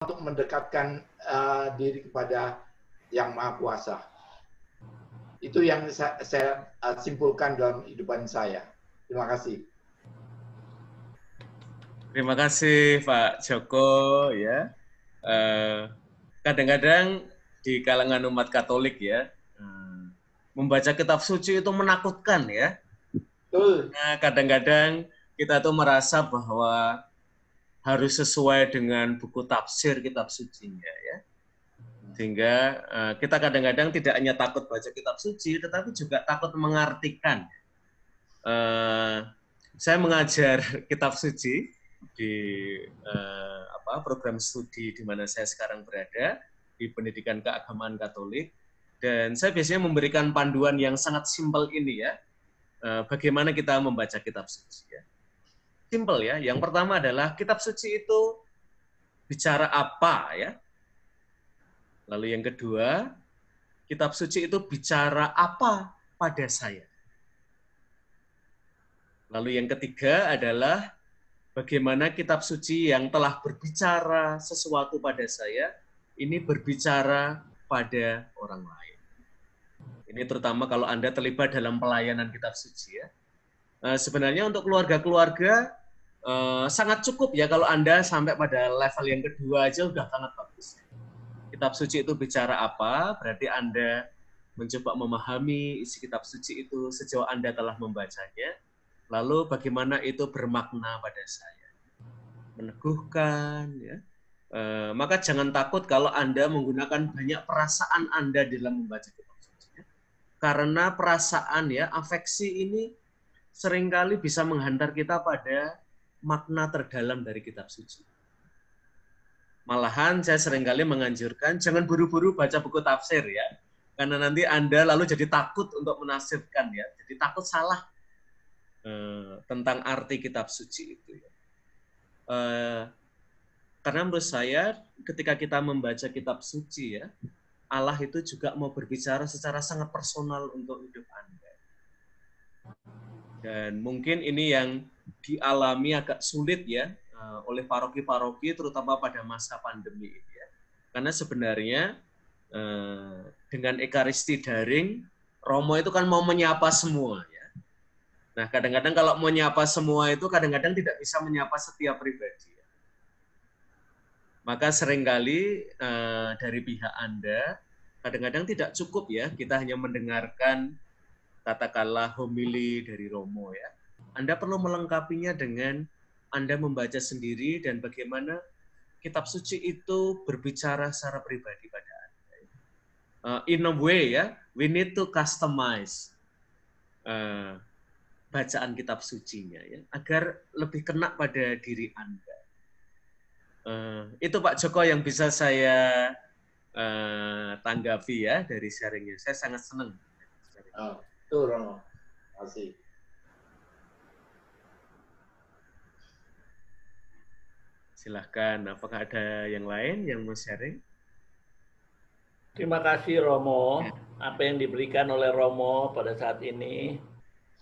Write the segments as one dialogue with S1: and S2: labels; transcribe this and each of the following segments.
S1: untuk mendekatkan diri kepada Yang Maha Kuasa. Itu yang saya simpulkan dalam kehidupan saya. Terima kasih.
S2: Terima kasih Pak Joko ya. Kadang-kadang di kalangan umat Katolik ya, membaca kitab suci itu menakutkan ya.
S1: Betul.
S2: Nah, kadang-kadang kita tuh merasa bahwa harus sesuai dengan buku tafsir kitab sucinya ya. Sehingga kita kadang-kadang tidak hanya takut baca kitab suci, tetapi juga takut mengartikan. Saya mengajar kitab suci di program studi di mana saya sekarang berada, di pendidikan keagamaan Katolik, dan saya biasanya memberikan panduan yang sangat simpel ini ya, bagaimana kita membaca kitab suci ya. Simpel ya, yang pertama adalah kitab suci itu bicara apa ya. Lalu yang kedua, kitab suci itu bicara apa pada saya. Lalu yang ketiga adalah bagaimana kitab suci yang telah berbicara sesuatu pada saya, ini berbicara pada orang lain. Ini terutama kalau Anda terlibat dalam pelayanan kitab suci ya. Sebenarnya untuk keluarga-keluarga sangat cukup ya kalau Anda sampai pada level yang kedua aja udah sangat bagus. Kitab suci itu bicara apa, berarti Anda mencoba memahami isi kitab suci itu sejauh Anda telah membacanya, lalu bagaimana itu bermakna pada saya. Meneguhkan, ya. Maka jangan takut kalau Anda menggunakan banyak perasaan Anda dalam membaca kitab suci. Ya. Karena perasaan ya, afeksi ini seringkali bisa menghantar kita pada makna terdalam dari kitab suci. Malahan saya seringkali menganjurkan jangan buru-buru baca buku tafsir ya. Karena nanti Anda lalu jadi takut untuk menafsirkan ya. Jadi takut salah tentang arti kitab suci itu ya. Karena menurut saya ketika kita membaca kitab suci ya, Allah itu juga mau berbicara secara sangat personal untuk hidup Anda. Dan mungkin ini yang dialami agak sulit ya oleh paroki-paroki terutama pada masa pandemi ini ya. Karena sebenarnya dengan ekaristi daring, Romo itu kan mau menyapa semua ya. Nah, kadang-kadang kalau mau menyapa semua itu kadang-kadang tidak bisa menyapa setiap pribadi. Ya. Maka seringkali dari pihak Anda kadang-kadang tidak cukup ya, kita hanya mendengarkan katakanlah homili dari Romo ya. Anda perlu melengkapinya dengan Anda membaca sendiri dan bagaimana kitab suci itu berbicara secara pribadi pada Anda. In a way ya, we need to customize bacaan kitab sucinya ya, agar lebih kena pada diri Anda. Itu Pak Joko yang bisa saya tanggapi ya dari sharingnya. Saya sangat senang.
S1: Itu Romo. Terima kasih.
S2: Silahkan, apakah ada yang lain yang mau sharing?
S3: Terima kasih Romo. Apa yang diberikan oleh Romo pada saat ini,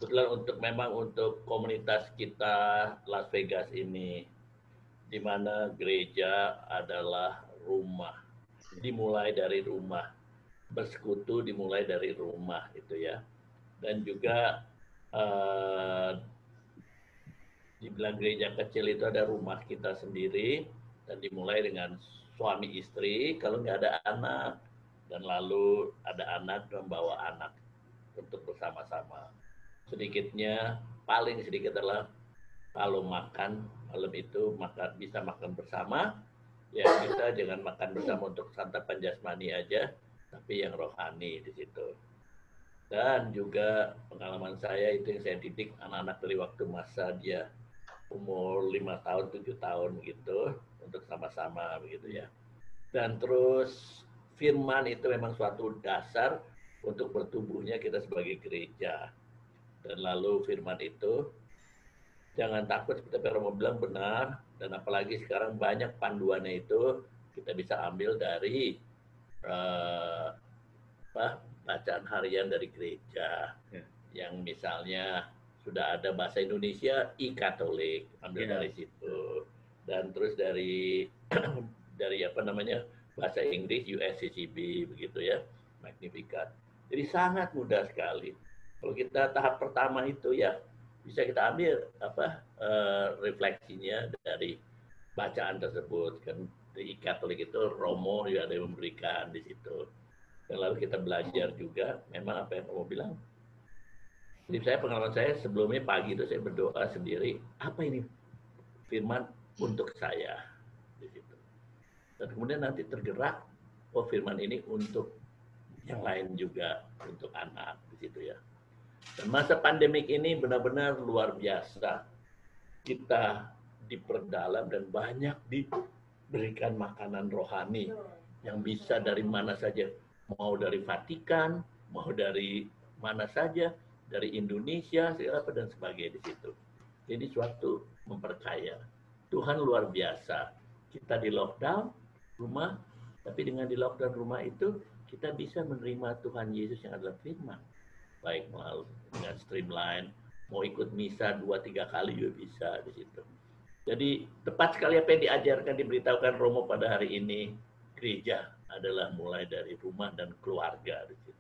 S3: kebetulan memang untuk komunitas kita Las Vegas ini, di mana gereja adalah rumah. Dimulai dari rumah. Bersekutu dimulai dari rumah itu ya. Dan juga dibilang gereja kecil itu ada rumah kita sendiri dan dimulai dengan suami istri kalau nggak ada anak, dan lalu ada anak membawa anak untuk bersama-sama. Sedikitnya, paling sedikit adalah kalau makan malam itu bisa makan bersama, ya kita jangan makan bersama untuk santapan jasmani aja, tapi yang rohani di situ. Dan juga pengalaman saya itu yang saya didik anak-anak dari waktu masa dia umur 5 tahun, 7 tahun gitu, untuk sama-sama begitu ya. Dan terus firman itu memang suatu dasar untuk bertumbuhnya kita sebagai gereja. Dan lalu firman itu, jangan takut seperti Romo bilang benar, dan apalagi sekarang banyak panduannya itu kita bisa ambil dari bacaan harian dari gereja. Yang misalnya sudah ada bahasa Indonesia, e-Katolik, ambil dari situ. Dan terus dari dari apa namanya bahasa Inggris USCCB begitu ya, Magnificat. Jadi sangat mudah sekali. Kalau kita tahap pertama itu ya bisa kita ambil apa refleksinya dari bacaan tersebut kan. Di Katolik itu Romo juga ada yang memberikan di situ. Dan lalu kita belajar juga memang apa yang Romo bilang. Jadi pengalaman saya sebelumnya pagi itu saya berdoa sendiri, apa ini firman untuk saya di situ. Dan kemudian nanti tergerak, oh firman ini untuk yang lain juga, untuk anak di situ ya. Dan masa pandemik ini benar-benar luar biasa. Kita diperdalam dan banyak diberikan makanan rohani yang bisa dari mana saja, mau dari Vatikan, mau dari mana saja, dari Indonesia, segala apa dan sebagainya di situ. Jadi suatu memperkaya. Tuhan luar biasa. Kita di lockdown rumah, tapi dengan di lockdown rumah itu kita bisa menerima Tuhan Yesus yang adalah firman. Baik melalui dengan streamline, mau ikut misa 2-3 kali juga bisa di situ. Jadi tepat sekali apa yang diajarkan, diberitahukan Romo pada hari ini. Gereja adalah mulai dari rumah dan keluarga di situ.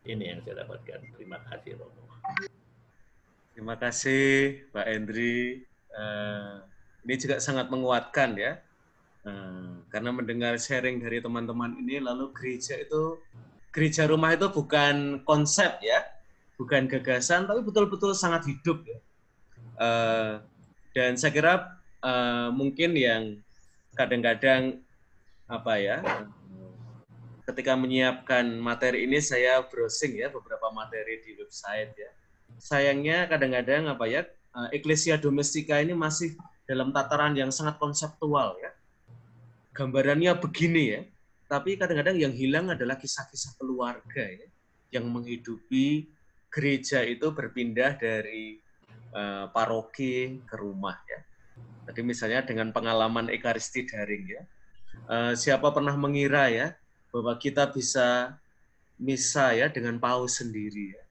S3: Ini yang saya dapatkan. Terima kasih Romo.
S2: Terima kasih Pak Hendri. Ini juga sangat menguatkan ya. Karena mendengar sharing dari teman-teman ini, lalu gereja rumah itu bukan konsep ya, bukan gagasan, tapi betul-betul sangat hidup ya. Dan saya kira mungkin yang kadang-kadang apa ya, ketika menyiapkan materi ini saya browsing ya beberapa materi di website ya. Sayangnya kadang-kadang apa ya, Ecclesia Domestica ini masih dalam tataran yang sangat konseptual ya. Gambarannya begini ya, tapi kadang-kadang yang hilang adalah kisah-kisah keluarga ya, yang menghidupi gereja itu berpindah dari paroki ke rumah ya. Tadi misalnya dengan pengalaman Ekaristi daring ya. Siapa pernah mengira ya bahwa kita bisa misa ya dengan paus sendiri ya.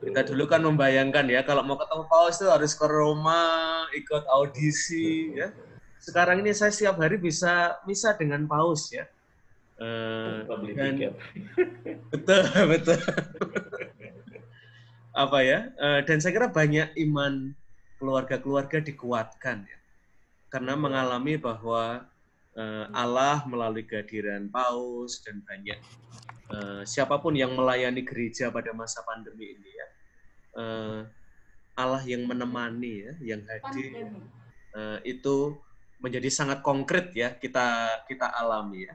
S2: Kita dulu kan membayangkan ya kalau mau ketemu paus itu harus ke Roma, ikut audisi ya. Sekarang ini saya setiap hari bisa misa dengan paus ya. Dan betul. Apa ya? Dan saya kira banyak iman keluarga-keluarga dikuatkan ya. Karena mengalami bahwa Allah melalui kehadiran paus dan banyak siapapun yang melayani gereja pada masa pandemi ini ya. Allah yang menemani ya, yang hadir itu menjadi sangat konkret ya kita alami ya.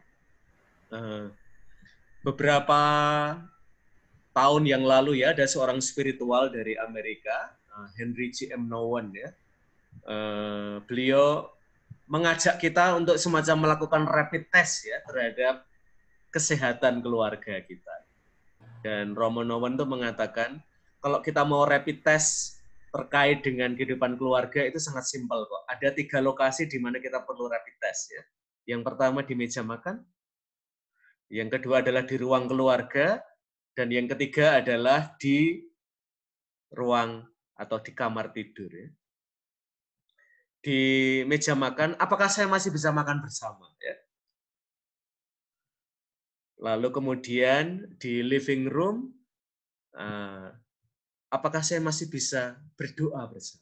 S2: Beberapa tahun yang lalu ya ada seorang spiritual dari Amerika, Henry J. M. Nouwen ya. Beliau mengajak kita untuk semacam melakukan rapid test ya terhadap kesehatan keluarga kita. Dan Romo Nouwen itu mengatakan kalau kita mau rapid test terkait dengan kehidupan keluarga itu sangat simpel kok. Ada 3 lokasi di mana kita perlu rapid test ya. Yang pertama di meja makan, yang kedua adalah di ruang keluarga, dan yang ketiga adalah di ruang atau di kamar tidur ya. Di meja makan, apakah saya masih bisa makan bersama ya? Lalu kemudian di living room, apakah saya masih bisa berdoa bersama?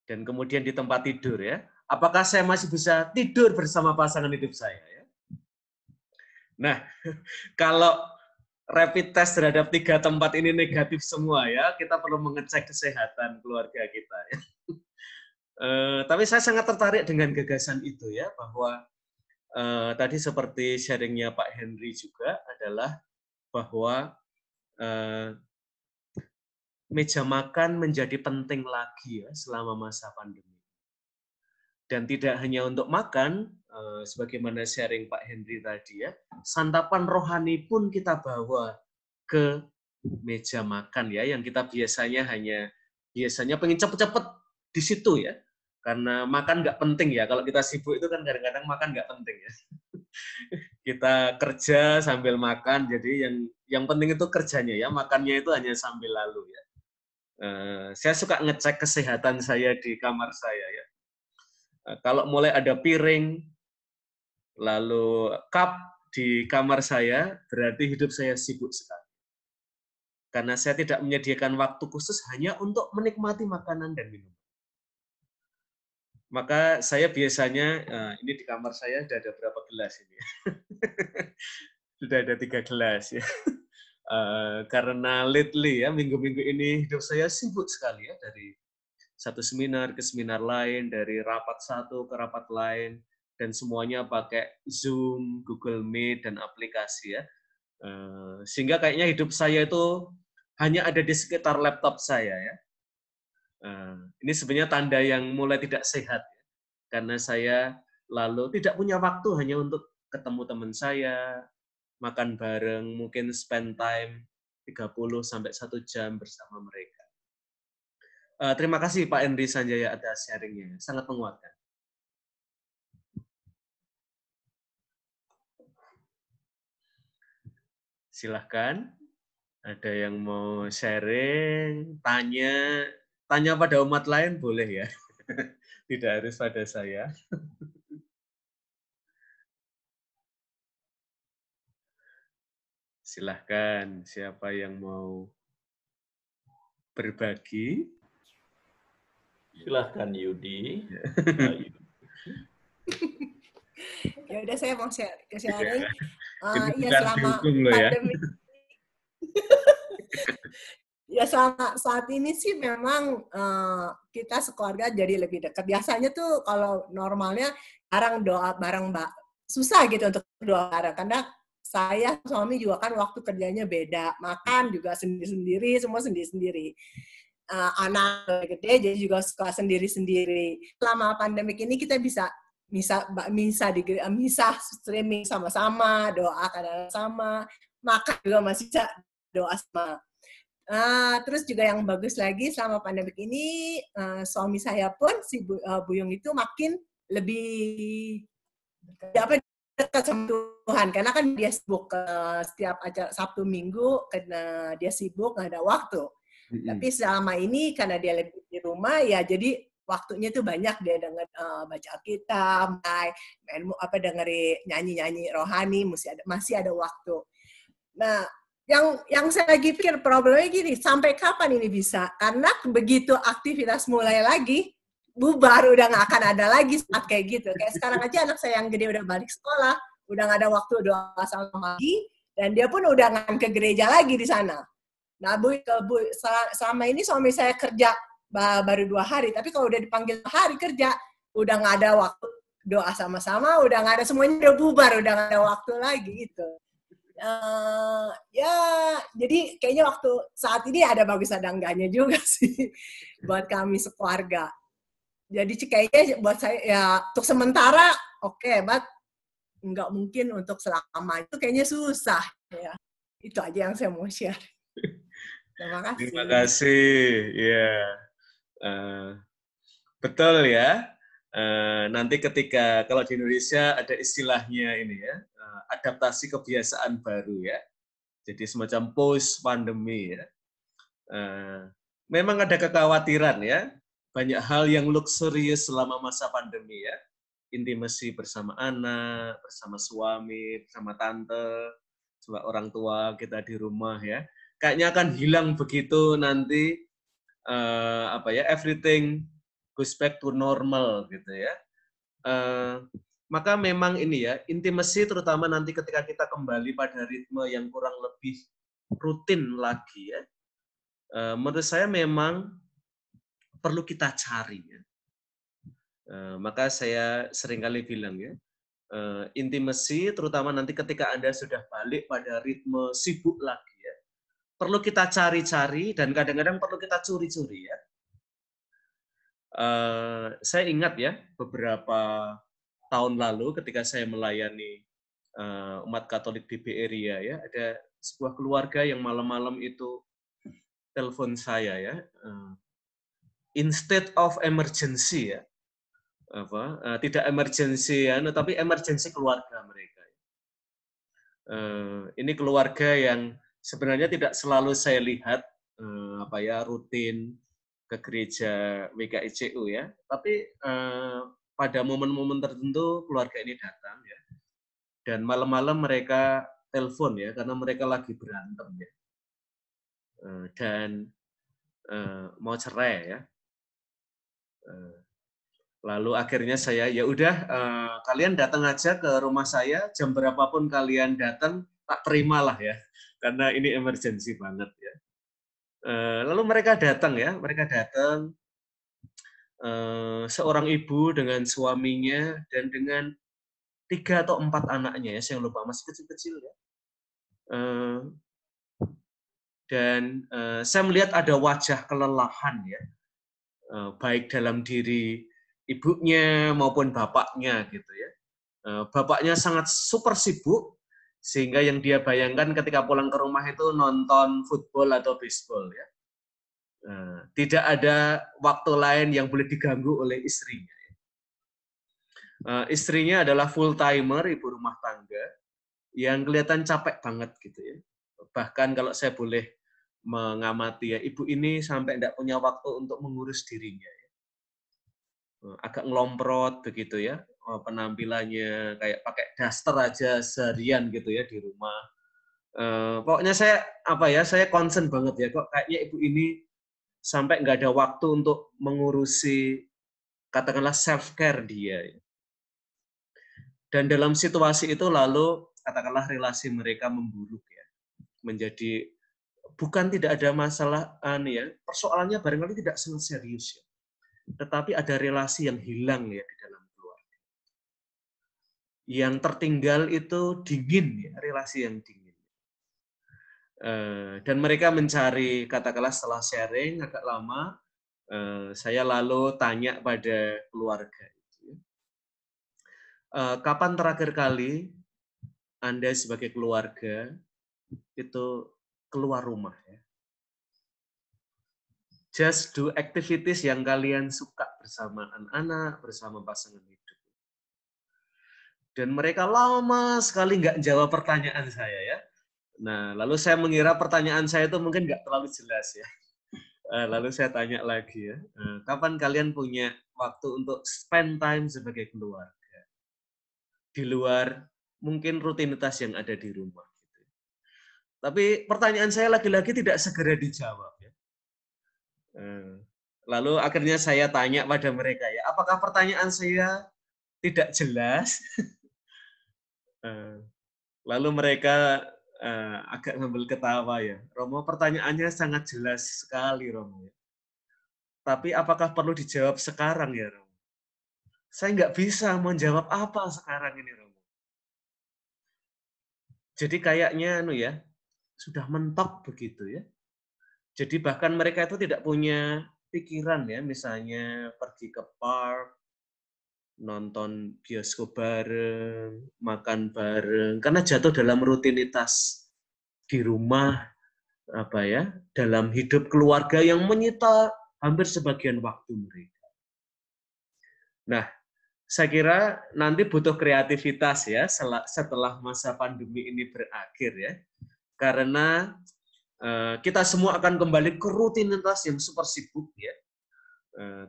S2: Dan kemudian di tempat tidur ya, apakah saya masih bisa tidur bersama pasangan hidup saya ya? Nah, kalau rapid test terhadap 3 tempat ini negatif semua ya, kita perlu mengecek kesehatan keluarga kita ya. Tapi saya sangat tertarik dengan gagasan itu ya, bahwa tadi seperti sharingnya Pak Henry juga adalah bahwa meja makan menjadi penting lagi ya selama masa pandemi. Dan tidak hanya untuk makan, sebagaimana sharing Pak Henry tadi ya, santapan rohani pun kita bawa ke meja makan ya, yang kita biasanya pengen cepet-cepet di situ ya, karena makan nggak penting ya. Kalau kita sibuk itu kan kadang-kadang makan nggak penting ya. Kita kerja sambil makan, jadi yang penting itu kerjanya ya, makannya itu hanya sambil lalu ya. Saya suka ngecek kesehatan saya di kamar saya ya. Kalau mulai ada piring, lalu cup di kamar saya, berarti hidup saya sibuk sekali. Karena saya tidak menyediakan waktu khusus hanya untuk menikmati makanan dan minum. Maka saya biasanya, ini di kamar saya sudah ada berapa gelas ini? Sudah ada 3 gelas ya. Karena lately ya, minggu-minggu ini hidup saya sibuk sekali ya, dari satu seminar ke seminar lain, dari rapat satu ke rapat lain, dan semuanya pakai Zoom, Google Meet, dan aplikasi ya. Sehingga kayaknya hidup saya itu hanya ada di sekitar laptop saya ya. Ini sebenarnya tanda yang mulai tidak sehat ya. Karena saya lalu tidak punya waktu hanya untuk ketemu teman saya, makan bareng, mungkin spend time 30 sampai 1 jam bersama mereka. Terima kasih Pak Henry Sanjaya atas sharing-nya, sangat menguatkan. Silahkan, ada yang mau sharing, tanya pada umat lain boleh ya, tidak harus pada saya. Silahkan, siapa yang mau berbagi?
S3: Silahkan Yudi.
S4: Ya udah, saya mau sharing.
S2: Ya,
S4: selama pandemi. Ya selama saat ini sih memang kita sekeluarga jadi lebih dekat. Biasanya tuh kalau normalnya jarang doa bareng, Mbak. Susah gitu untuk doa bareng. Karena saya suami juga kan waktu kerjanya beda. Makan juga sendiri-sendiri, semua sendiri-sendiri. Anak gede jadi juga suka sendiri-sendiri. Selama pandemik ini kita bisa streaming sama-sama, doa kadang sama, makan juga masih bisa doa sama. Terus juga yang bagus lagi selama pandemik ini, suami saya pun si Buyung itu makin lebih dekat sama Tuhan, karena kan dia sibuk setiap acara Sabtu Minggu, karena dia sibuk nggak ada waktu. Tapi selama ini karena dia lebih di rumah ya, jadi waktunya tuh banyak dia denger baca Alkitab, dengerin nyanyi-nyanyi rohani, masih ada waktu. Nah, yang saya lagi pikir problemnya gini, sampai kapan ini bisa? Karena begitu aktivitas mulai lagi, bubar, udah nggak akan ada lagi saat kayak gitu. Kayak sekarang aja anak saya yang gede udah balik sekolah, udah nggak ada waktu doa sama lagi, dan dia pun udah nggak ke gereja lagi di sana. Nah, selama ini suami saya kerja baru 2 hari, tapi kalau udah dipanggil hari kerja, udah nggak ada waktu doa sama-sama, udah nggak ada, semuanya udah bubar, udah nggak ada waktu lagi gitu. Ya, jadi kayaknya waktu saat ini ada bagus ada enggaknya juga sih buat kami sekeluarga. Jadi kayaknya buat saya ya untuk sementara oke, but nggak mungkin untuk selama itu, kayaknya susah ya. Itu aja yang saya mau share. Terima kasih.
S2: Terima kasih. Ya, betul ya. Nanti ketika kalau di Indonesia ada istilahnya ini ya, adaptasi kebiasaan baru ya. Jadi semacam post pandemi ya. Memang ada kekhawatiran ya. Banyak hal yang luxurious selama masa pandemi ya. Intimasi bersama anak, bersama suami, bersama tante, bersama orang tua kita di rumah ya. Kayaknya akan hilang begitu nanti everything goes back to normal gitu ya. Maka memang ini ya, intimasi terutama nanti ketika kita kembali pada ritme yang kurang lebih rutin lagi ya. Menurut saya memang perlu kita cari ya. Maka saya seringkali bilang ya, intimasi terutama nanti ketika Anda sudah balik pada ritme sibuk lagi ya, perlu kita cari-cari dan kadang-kadang perlu kita curi-curi ya. Saya ingat ya, beberapa tahun lalu ketika saya melayani umat Katolik di Bay Area ya, ada sebuah keluarga yang malam-malam itu telepon saya ya, instead of emergency ya, tidak emergency ya, tapi emergency keluarga mereka. Ini keluarga yang sebenarnya tidak selalu saya lihat rutin ke gereja WKICU ya, tapi pada momen-momen tertentu keluarga ini datang ya. Dan malam-malam mereka telepon ya, karena mereka lagi berantem ya. Dan mau cerai ya. Lalu akhirnya saya, ya udah kalian datang aja ke rumah saya, jam berapapun kalian datang, tak terimalah ya. Karena ini emergency banget ya. Lalu mereka datang ya, seorang ibu dengan suaminya dan dengan 3 atau 4 anaknya ya, saya lupa, masih kecil-kecil ya. Dan saya melihat ada wajah kelelahan ya, baik dalam diri ibunya maupun bapaknya gitu ya. Bapaknya sangat super sibuk, sehingga yang dia bayangkan ketika pulang ke rumah itu nonton football atau baseball ya. Tidak ada waktu lain yang boleh diganggu oleh istrinya. Istrinya adalah full timer, ibu rumah tangga, yang kelihatan capek banget gitu ya. Bahkan kalau saya boleh mengamati ya, ibu ini sampai tidak punya waktu untuk mengurus dirinya. Agak ngelomprot begitu ya, penampilannya kayak pakai daster aja seharian gitu ya di rumah. Pokoknya saya concern banget ya, kok kayaknya ibu ini sampai nggak ada waktu untuk mengurusi katakanlah self care dia. Dan dalam situasi itu lalu katakanlah relasi mereka memburuk ya, menjadi bukan tidak ada masalah persoalannya barangkali tidak sangat serius ya, tetapi ada relasi yang hilang ya di dalam keluarga. Yang tertinggal itu dingin ya, relasi yang dingin. Dan mereka mencari, katakanlah setelah sharing agak lama, saya lalu tanya pada keluarga itu, kapan terakhir kali Anda sebagai keluarga itu keluar rumah ya? Just do activities yang kalian suka bersama anak-anak, bersama pasangan hidup. Dan mereka lama sekali nggak jawab pertanyaan saya ya. Nah, lalu saya mengira pertanyaan saya itu mungkin nggak terlalu jelas ya. Lalu saya tanya lagi ya, kapan kalian punya waktu untuk spend time sebagai keluarga? Di luar mungkin rutinitas yang ada di rumah. Gitu. Tapi pertanyaan saya lagi-lagi tidak segera dijawab ya. Lalu akhirnya saya tanya pada mereka ya, apakah pertanyaan saya tidak jelas? Lalu mereka agak ngambil ketawa ya. Romo, pertanyaannya sangat jelas sekali Romo. Tapi apakah perlu dijawab sekarang ya Romo? Saya nggak bisa menjawab apa sekarang ini Romo. Jadi kayaknya sudah mentok begitu ya. Jadi bahkan mereka itu tidak punya pikiran ya, misalnya pergi ke park, nonton bioskop bareng, makan bareng, karena jatuh dalam rutinitas di rumah, dalam hidup keluarga yang menyita hampir sebagian waktu mereka. Nah, saya kira nanti butuh kreativitas ya setelah masa pandemi ini berakhir ya, karena kita semua akan kembali ke rutinitas yang super sibuk ya.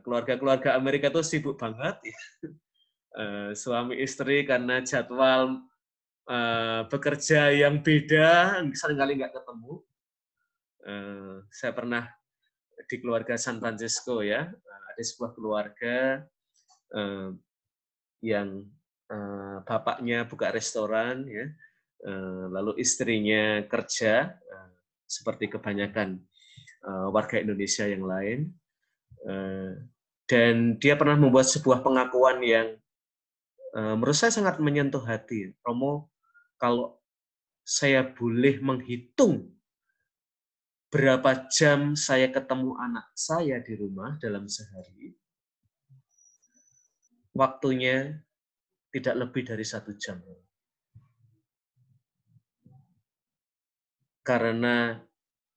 S2: Keluarga-keluarga Amerika itu sibuk banget ya. Suami istri karena jadwal bekerja yang beda, seringkali nggak ketemu. Saya pernah di keluarga San Francisco ya, ada sebuah keluarga yang bapaknya buka restoran ya, lalu istrinya kerja seperti kebanyakan warga Indonesia yang lain. Dan dia pernah membuat sebuah pengakuan yang menurut saya sangat menyentuh hati. Romo, kalau saya boleh menghitung berapa jam saya ketemu anak saya di rumah dalam sehari, waktunya tidak lebih dari 1 jam. Karena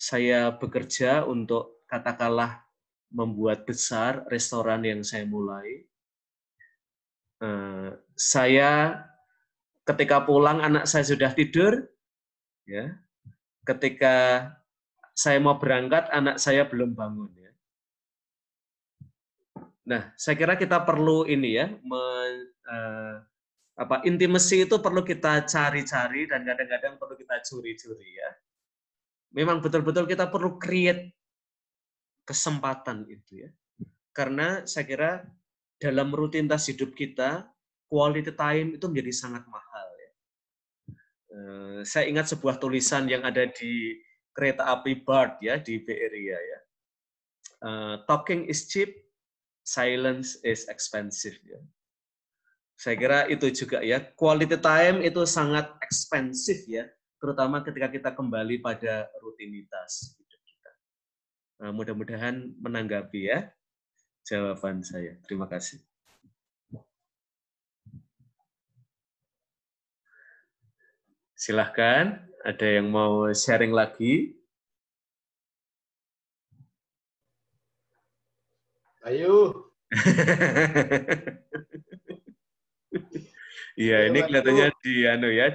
S2: saya bekerja untuk katakanlah membuat besar restoran yang saya mulai. Saya ketika pulang anak saya sudah tidur, ya. Ketika saya mau berangkat anak saya belum bangun. Ya. Nah, saya kira kita perlu ini ya, intimacy itu perlu kita cari-cari dan kadang-kadang perlu kita curi-curi ya. Memang betul-betul kita perlu create kesempatan itu ya. Karena saya kira dalam rutinitas hidup kita, quality time itu menjadi sangat mahal ya. Saya ingat sebuah tulisan yang ada di kereta api BART ya di Bay Area ya. Talking is cheap, silence is expensive ya. Saya kira itu juga ya, quality time itu sangat ekspensif ya, terutama ketika kita kembali pada rutinitas hidup kita. Mudah-mudahan menanggapi ya jawaban saya. Terima kasih. Silahkan, ada yang mau sharing lagi?
S1: Ayo.
S2: Iya, ini kelihatannya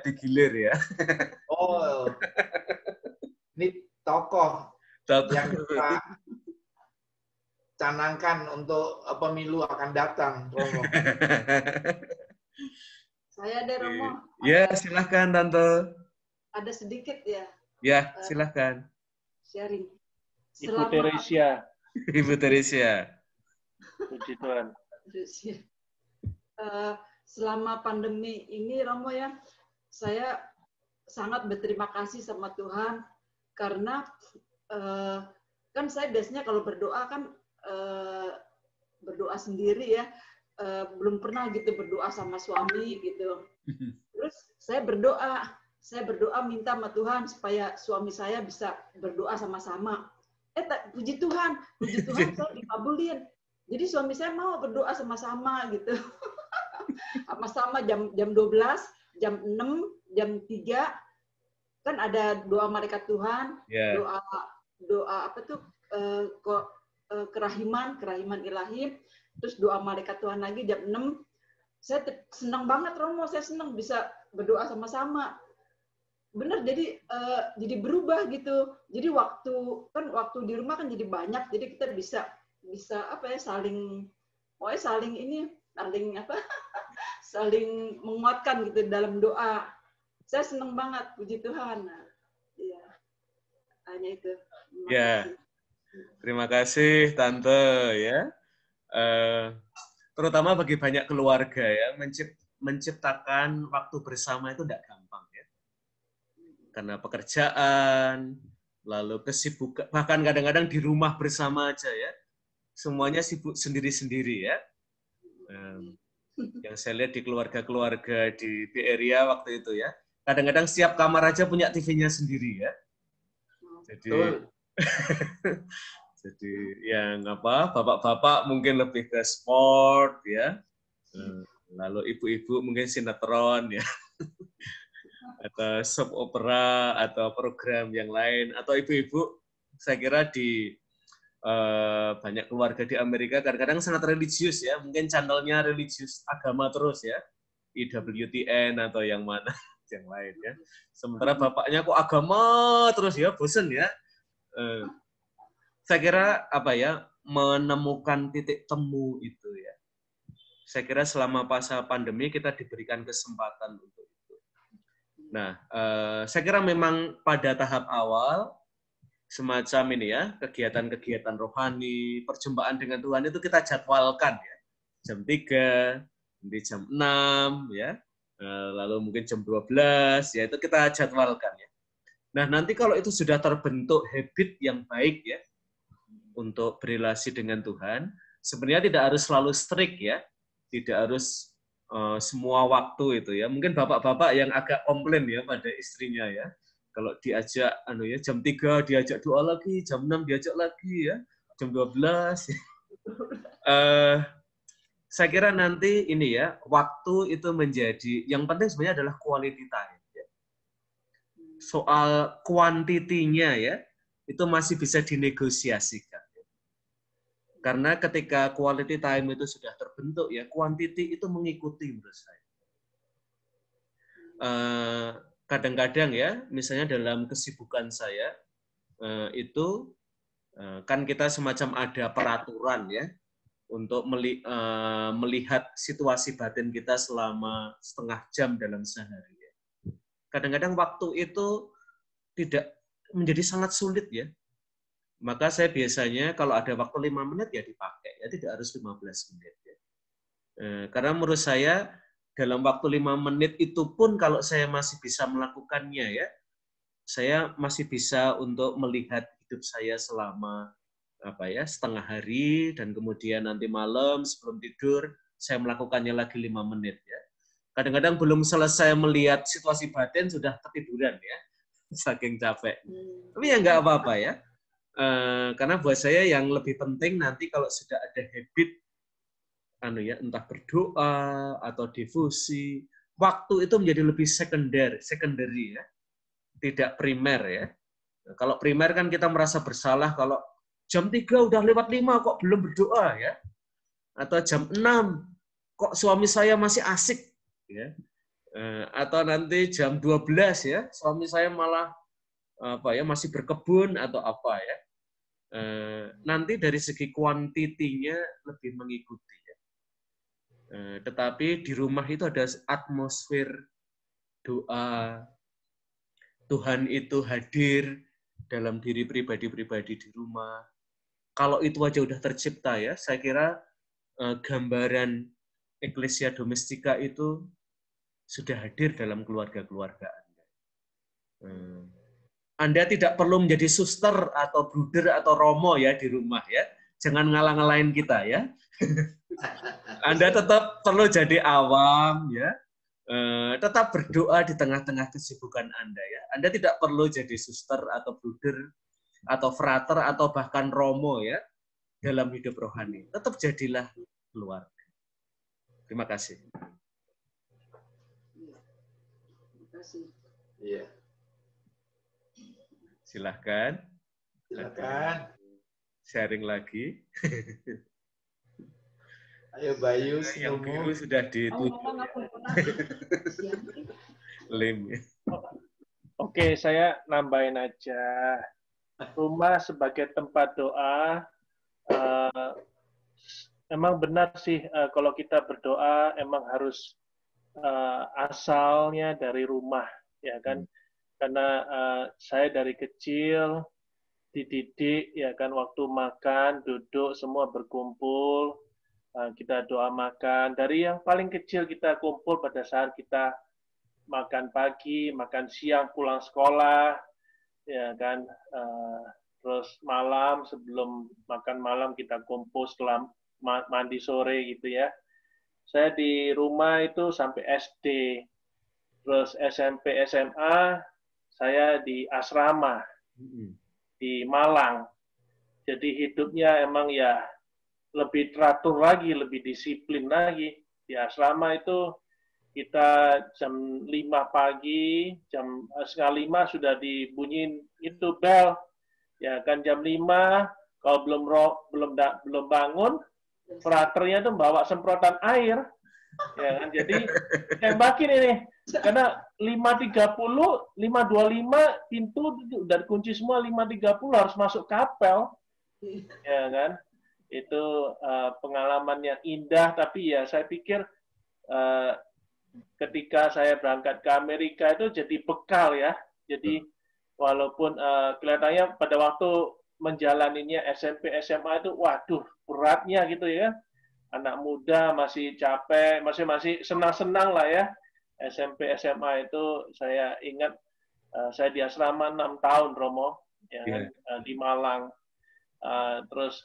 S2: digilir ya.
S1: Oh, ini tokoh yang kita canangkan untuk pemilu akan datang, Romo.
S5: Saya ada, Romo.
S2: Ya, silahkan Tante.
S5: Ada sedikit ya.
S2: Ya, silahkan.
S5: Sharing.
S6: Ibu Teresia.
S2: Ibu Teresia.
S6: Puji Tuhan.
S5: Selama pandemi ini, Romo ya, saya sangat berterima kasih sama Tuhan karena kan saya biasanya kalau berdoa kan berdoa sendiri ya, belum pernah gitu berdoa sama suami gitu. Terus saya berdoa minta sama Tuhan supaya suami saya bisa berdoa sama-sama. Puji Tuhan saya dikabulin. Jadi suami saya mau berdoa sama-sama gitu. Sama-sama jam 12, jam 6, jam 3 kan ada doa malaikat Tuhan, doa apa tuh kerahiman ilahi, terus doa malaikat Tuhan lagi jam 6. Saya senang banget, Romo, saya senang bisa berdoa sama-sama. Benar, jadi berubah gitu. Jadi waktu di rumah kan jadi banyak, jadi kita bisa saling menguatkan gitu dalam doa. Saya senang banget, puji Tuhan. Iya, hanya itu.
S2: Terima kasih Tante ya. Terutama bagi banyak keluarga ya, menciptakan waktu bersama itu tidak gampang ya. Karena pekerjaan, lalu kesibukan, bahkan kadang-kadang di rumah bersama aja ya. Semuanya sibuk sendiri-sendiri ya. Yang saya lihat di keluarga-keluarga di Bay Area waktu itu ya. Kadang-kadang setiap kamar aja punya TV-nya sendiri ya. Jadi yang bapak-bapak mungkin lebih ke sport ya. Lalu ibu-ibu mungkin sinetron ya. Atau soap opera atau program yang lain, atau ibu-ibu saya kira di banyak keluarga di Amerika kadang-kadang sangat religius ya, mungkin channelnya religius agama terus ya, IWTN atau yang mana yang lain ya. Sementara bapaknya kok agama terus ya, bosen ya. Saya kira menemukan titik temu itu ya. Saya kira selama masa pandemi kita diberikan kesempatan untuk itu. Nah, saya kira memang pada tahap awal semacam ini ya, kegiatan-kegiatan rohani, perjumpaan dengan Tuhan itu kita jadwalkan ya. Jam 3, nanti jam 6 ya. Lalu mungkin jam 12 ya, itu kita jadwalkan ya. Nah, nanti kalau itu sudah terbentuk habit yang baik ya untuk berrelasi dengan Tuhan, sebenarnya tidak harus selalu strict ya. Tidak harus semua waktu itu ya. Mungkin bapak-bapak yang agak komplain ya pada istrinya ya. Kalau diajak jam 3 diajak doa lagi, jam 6 diajak lagi ya, jam 12. Saya kira nanti ini ya, waktu itu menjadi yang penting sebenarnya adalah quality time ya. Soal kuantitinya ya, itu masih bisa dinegosiasikan. Karena ketika quality time itu sudah terbentuk ya, quantity itu mengikuti menurut saya. Kadang-kadang ya, misalnya dalam kesibukan saya, itu kan kita semacam ada peraturan ya, untuk melihat situasi batin kita selama setengah jam dalam sehari. Kadang-kadang waktu itu tidak menjadi sangat sulit ya. Maka saya biasanya kalau ada waktu 5 menit ya dipakai, ya tidak harus 15 menit. Ya. Karena menurut saya dalam waktu 5 menit itu pun kalau saya masih bisa melakukannya ya, saya masih bisa untuk melihat hidup saya selama setengah hari, dan kemudian nanti malam sebelum tidur saya melakukannya lagi 5 menit ya. Kadang-kadang belum selesai melihat situasi batin sudah ketiduran ya, saking capek. Tapi ya nggak apa-apa ya, karena buat saya yang lebih penting nanti kalau sudah ada habit, entah berdoa atau difusi, waktu itu menjadi lebih secondary ya, tidak primer ya. Kalau primer kan kita merasa bersalah kalau jam 3 udah lewat 5 kok belum berdoa ya, atau jam 6 kok suami saya masih asik. Ya, atau nanti jam 12 ya, suami saya malah masih berkebun atau apa ya. Nanti dari segi kuantitinya lebih mengikuti ya. Tetapi di rumah itu ada atmosfer doa, Tuhan itu hadir dalam diri pribadi-pribadi di rumah. Kalau itu aja udah tercipta ya, saya kira gambaran Ecclesia Domestika itu sudah hadir dalam keluarga-keluarga Anda. Anda tidak perlu menjadi suster atau bruder atau romo ya di rumah ya. Jangan ngalah-ngalahin kita ya. Anda tetap perlu jadi awam ya. Tetap berdoa di tengah-tengah kesibukan Anda ya. Anda tidak perlu jadi suster atau bruder atau frater atau bahkan romo ya dalam hidup rohani. Tetap jadilah keluarga. Terima kasih.
S1: Iya.
S2: Silahkan. Sharing lagi.
S1: Ayo Bayu,
S2: yang biru sudah ditutup. Lim.
S6: Oke, saya nambahin aja. Rumah sebagai tempat doa, emang benar sih kalau kita berdoa emang harus asalnya dari rumah, ya kan? Karena saya dari kecil dididik, ya kan, waktu makan, duduk, semua berkumpul, kita doa makan. Dari yang paling kecil kita kumpul pada saat kita makan pagi, makan siang, pulang sekolah, ya kan? Terus malam, sebelum makan malam kita kumpul setelah mandi sore gitu ya. Saya di rumah itu sampai SD, terus SMP, SMA, saya di asrama, di Malang. Jadi hidupnya emang ya lebih teratur lagi, lebih disiplin lagi. Di asrama itu kita jam 5 pagi, jam 4:30 sudah dibunyiin itu bel. Ya kan jam 5, kalau belum bangun, fraternya tuh bawa semprotan air, ya kan? Jadi tembakin ini, karena 5:30, 5:25 pintu udah dikunci semua, 5:30 harus masuk kapel, ya kan? Itu pengalaman yang indah, tapi ya saya pikir ketika saya berangkat ke Amerika itu jadi bekal ya. Jadi walaupun kelihatannya pada waktu menjalaninya SMP, SMA itu, waduh, beratnya gitu ya. Anak muda masih capek, masih senang-senang lah ya. SMP, SMA itu saya ingat, saya di asrama 6 tahun, Romo, ya, di Malang. Terus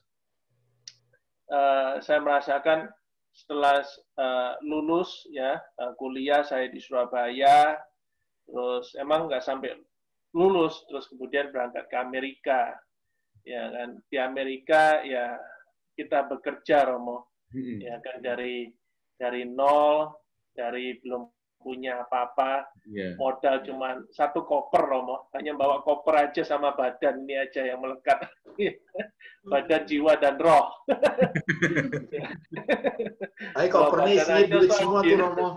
S6: saya merasakan setelah lulus ya, kuliah saya di Surabaya, terus emang nggak sampai lulus, terus kemudian berangkat ke Amerika. Ya kan, di Amerika ya kita bekerja, Romo, ya kan, dari nol, dari belum punya apa-apa, modal cuma 1 koper, Romo, hanya bawa koper aja sama badan ini aja yang melekat, badan, jiwa dan roh.
S1: Ayo kopernya isinya duit semua tuh, Romo.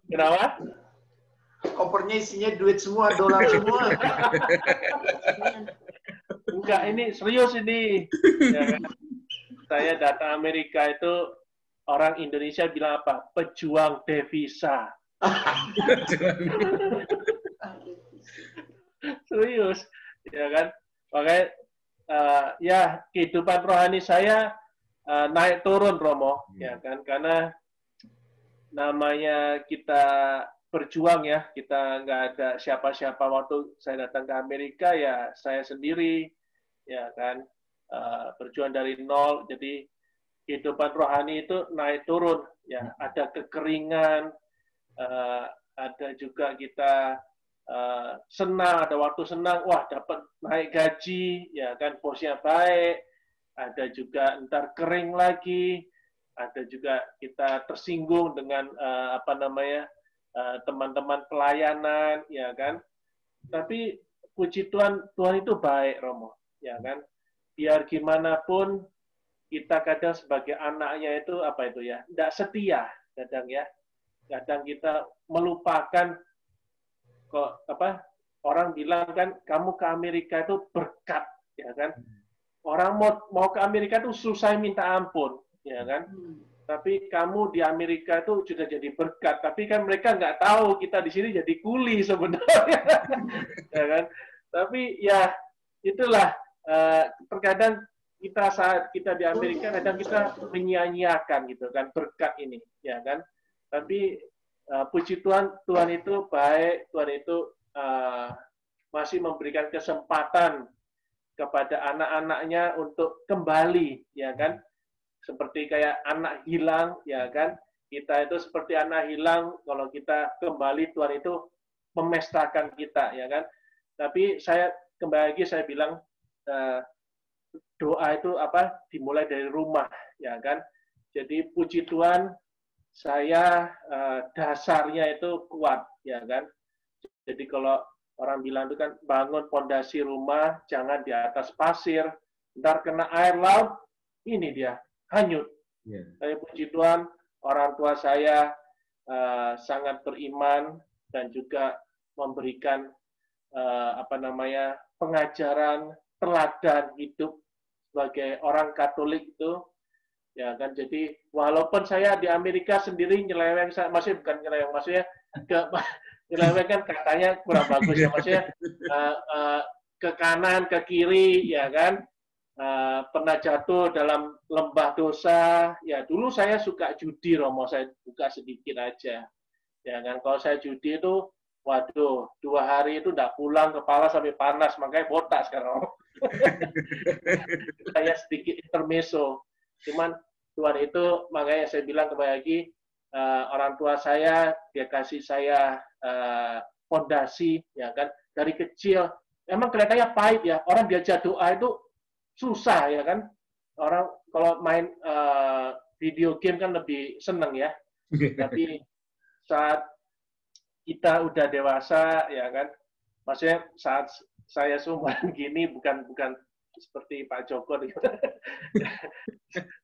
S6: Kenapa?
S1: Kopernya isinya duit semua, dolar semua.
S6: Enggak, ini serius ini. Ya, saya datang Amerika itu orang Indonesia bilang apa? Pejuang devisa. Serius, ya kan? Makanya ya kehidupan rohani saya naik turun, Romo, ya kan? Karena namanya kita berjuang ya, kita nggak ada siapa-siapa. Waktu saya datang ke Amerika ya saya sendiri, ya kan? Berjuang dari nol, jadi kehidupan rohani itu naik turun, ya ada kekeringan, ada juga kita senang, ada waktu senang, wah dapat naik gaji, ya kan bosnya baik, ada juga ntar kering lagi, ada juga kita tersinggung dengan teman-teman pelayanan, ya kan. Tapi puji Tuhan, Tuhan itu baik, Romo, ya kan. Biar gimana pun kita kadang sebagai anaknya itu tidak setia kadang ya. Kadang kita melupakan orang bilang kan kamu ke Amerika itu berkat, ya kan. Orang mau ke Amerika itu susah minta ampun, ya kan. Tapi kamu di Amerika itu sudah jadi berkat. Tapi kan mereka nggak tahu kita di sini jadi kuli sebenarnya, ya kan. Tapi ya itulah. Terkadang kita saat kita di Amerika kadang kita menyia-nyiakan gitu kan berkat ini, ya kan. Tapi puji Tuhan, Tuhan itu baik, Tuhan itu masih memberikan kesempatan kepada anak-anaknya untuk kembali, ya kan. Seperti kayak anak hilang, ya kan. Kita itu seperti anak hilang, kalau kita kembali Tuhan itu memestakan kita, ya kan. Tapi saya kembali lagi saya bilang doa itu dimulai dari rumah, ya kan. Jadi puji Tuhan saya dasarnya itu kuat, ya kan. Jadi kalau orang bilang itu kan bangun pondasi rumah jangan di atas pasir, ntar kena air laut ini dia hanyut. Saya puji Tuhan orang tua saya sangat beriman dan juga memberikan pengajaran teladan hidup sebagai orang Katolik itu, ya kan. Jadi walaupun saya di Amerika sendiri nyeleweng, masih bukan nyeleweng, maksudnya nyeleweng kan katanya kurang bagus ya, maksudnya ke kanan ke kiri, ya kan. Pernah jatuh dalam lembah dosa. Ya dulu saya suka judi, Romo, saya buka sedikit aja, ya kan. Kalau saya judi itu waduh, 2 hari itu nggak pulang, kepala sampai panas, makanya botak sekarang. Saya sedikit intermezzo. Cuman Tuhan itu, makanya saya bilang kembali lagi, orang tua saya, dia kasih saya fondasi, ya kan, dari kecil. Emang kelihatannya pahit ya, orang diajak doa itu susah, ya kan. Orang kalau main video game kan lebih seneng ya. Tapi saat kita udah dewasa, ya kan, maksudnya saat saya seumuran gini bukan seperti Pak Joko,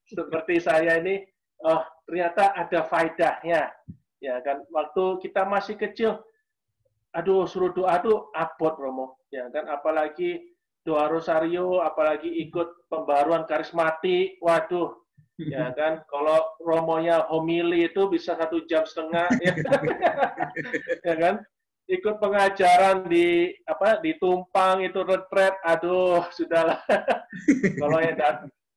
S6: seperti saya ini, oh ternyata ada faedahnya, ya kan. Waktu kita masih kecil, aduh suruh doa tuh abot, Romo, ya kan. Apalagi doa rosario, apalagi ikut pembaruan karismatik, waduh. Ya kan, kalau Romonya homili itu bisa 1,5 jam, ya, ya kan. Ikut pengajaran di Tumpang itu retret, aduh sudahlah.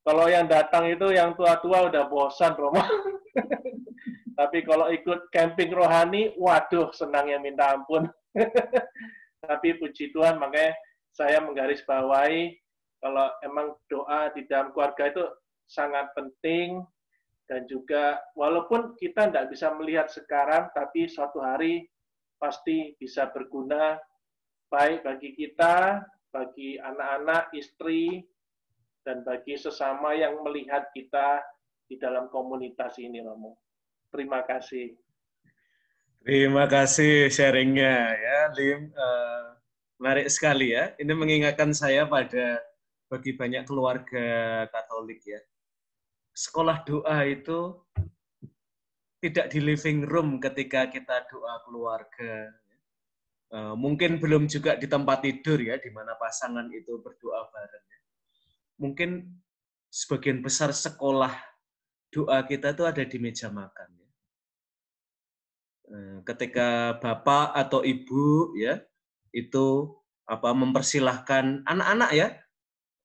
S6: Kalau yang datang itu yang tua-tua udah bosan, Romo. Tapi kalau ikut camping rohani, waduh senangnya minta ampun. Tapi puji Tuhan, makanya saya menggarisbawahi kalau emang doa di dalam keluarga itu sangat penting, dan juga walaupun kita tidak bisa melihat sekarang, tapi suatu hari pasti bisa berguna baik bagi kita, bagi anak-anak, istri, dan bagi sesama yang melihat kita di dalam komunitas ini, Romo. Terima kasih.
S2: Terima kasih sharingnya ya, Lim. Menarik sekali ya. Ini mengingatkan saya bagi banyak keluarga Katolik ya. Sekolah doa itu tidak di living room ketika kita doa keluarga. Mungkin belum juga di tempat tidur ya, di mana pasangan itu berdoa bareng. Mungkin sebagian besar sekolah doa kita itu ada di meja makan. Ketika bapak atau ibu ya itu mempersilahkan anak-anak ya,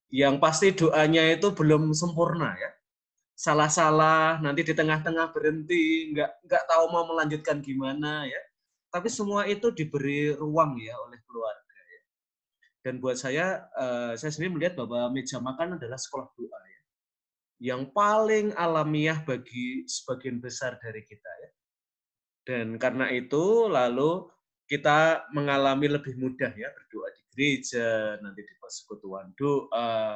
S2: yang pasti doanya itu belum sempurna ya, salah-salah, nanti di tengah-tengah berhenti, nggak tahu mau melanjutkan gimana ya. Tapi semua itu diberi ruang ya oleh keluarga ya. Dan buat saya sendiri melihat bahwa meja makan adalah sekolah doa ya, yang paling alamiah bagi sebagian besar dari kita ya. Dan karena itu lalu kita mengalami lebih mudah ya berdoa di gereja, nanti di persekutuan doa,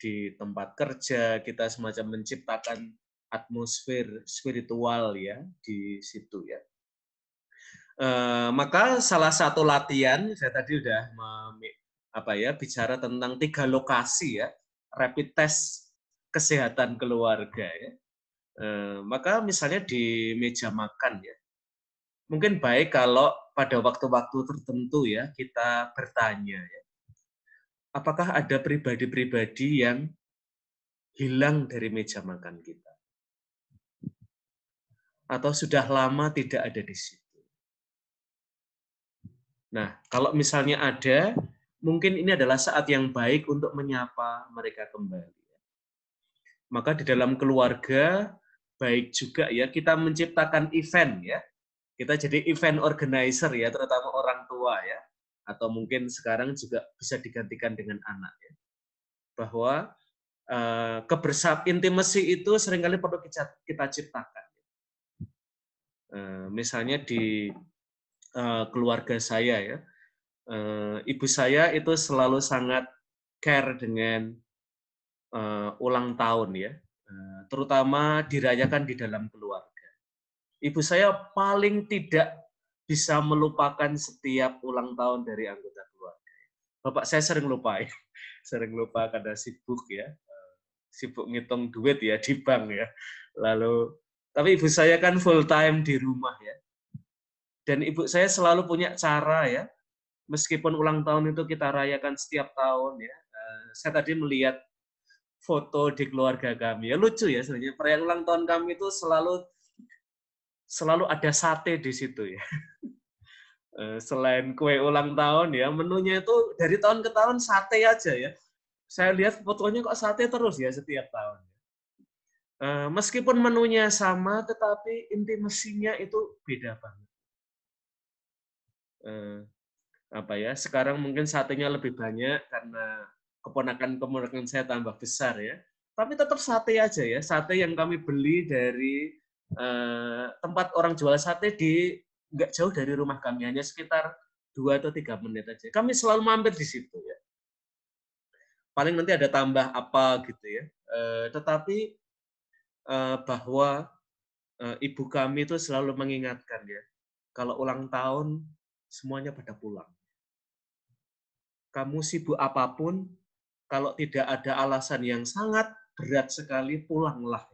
S2: di tempat kerja, kita semacam menciptakan atmosfer spiritual ya di situ ya. Maka salah satu latihan, saya tadi udah bicara tentang 3 lokasi ya, rapid test kesehatan keluarga ya. Maka misalnya di meja makan ya, mungkin baik kalau pada waktu-waktu tertentu ya kita bertanya ya, apakah ada pribadi-pribadi yang hilang dari meja makan kita? Atau sudah lama tidak ada di situ? Nah, kalau misalnya ada, mungkin ini adalah saat yang baik untuk menyapa mereka kembali. Maka di dalam keluarga, baik juga ya kita menciptakan event ya. Kita jadi event organizer ya, terutama orang tua ya. Atau mungkin sekarang juga bisa digantikan dengan anak ya. Bahwa intimacy itu seringkali perlu kita ciptakan. Misalnya di keluarga saya ya, ibu saya itu selalu sangat care dengan ulang tahun ya, terutama dirayakan di dalam keluarga. Ibu saya paling tidak bisa melupakan setiap ulang tahun dari anggota keluarga. Bapak saya sering lupa ya, sering lupa karena sibuk ya, sibuk ngitung duit ya di bank ya. Lalu, tapi ibu saya kan full time di rumah ya. Dan ibu saya selalu punya cara ya, meskipun ulang tahun itu kita rayakan setiap tahun ya. Saya tadi melihat foto di keluarga kami ya, lucu ya sebenarnya. Perayaan ulang tahun kami itu selalu ada sate di situ ya. Selain kue ulang tahun ya, menunya itu dari tahun ke tahun sate aja ya. Saya lihat fotonya kok sate terus ya setiap tahun. Meskipun menunya sama, tetapi intimasinya itu beda banget. Sekarang mungkin satenya lebih banyak karena keponakan saya tambah besar ya. Tapi tetap sate aja ya, sate yang kami beli dari tempat orang jual sate nggak jauh dari rumah kami, hanya sekitar 2 atau 3 menit aja. Kami selalu mampir di situ ya. Paling nanti ada tambah apa gitu ya. Tetapi bahwa ibu kami itu selalu mengingatkan ya, kalau ulang tahun semuanya pada pulang. Kamu sibuk apapun, kalau tidak ada alasan yang sangat berat sekali, pulanglah.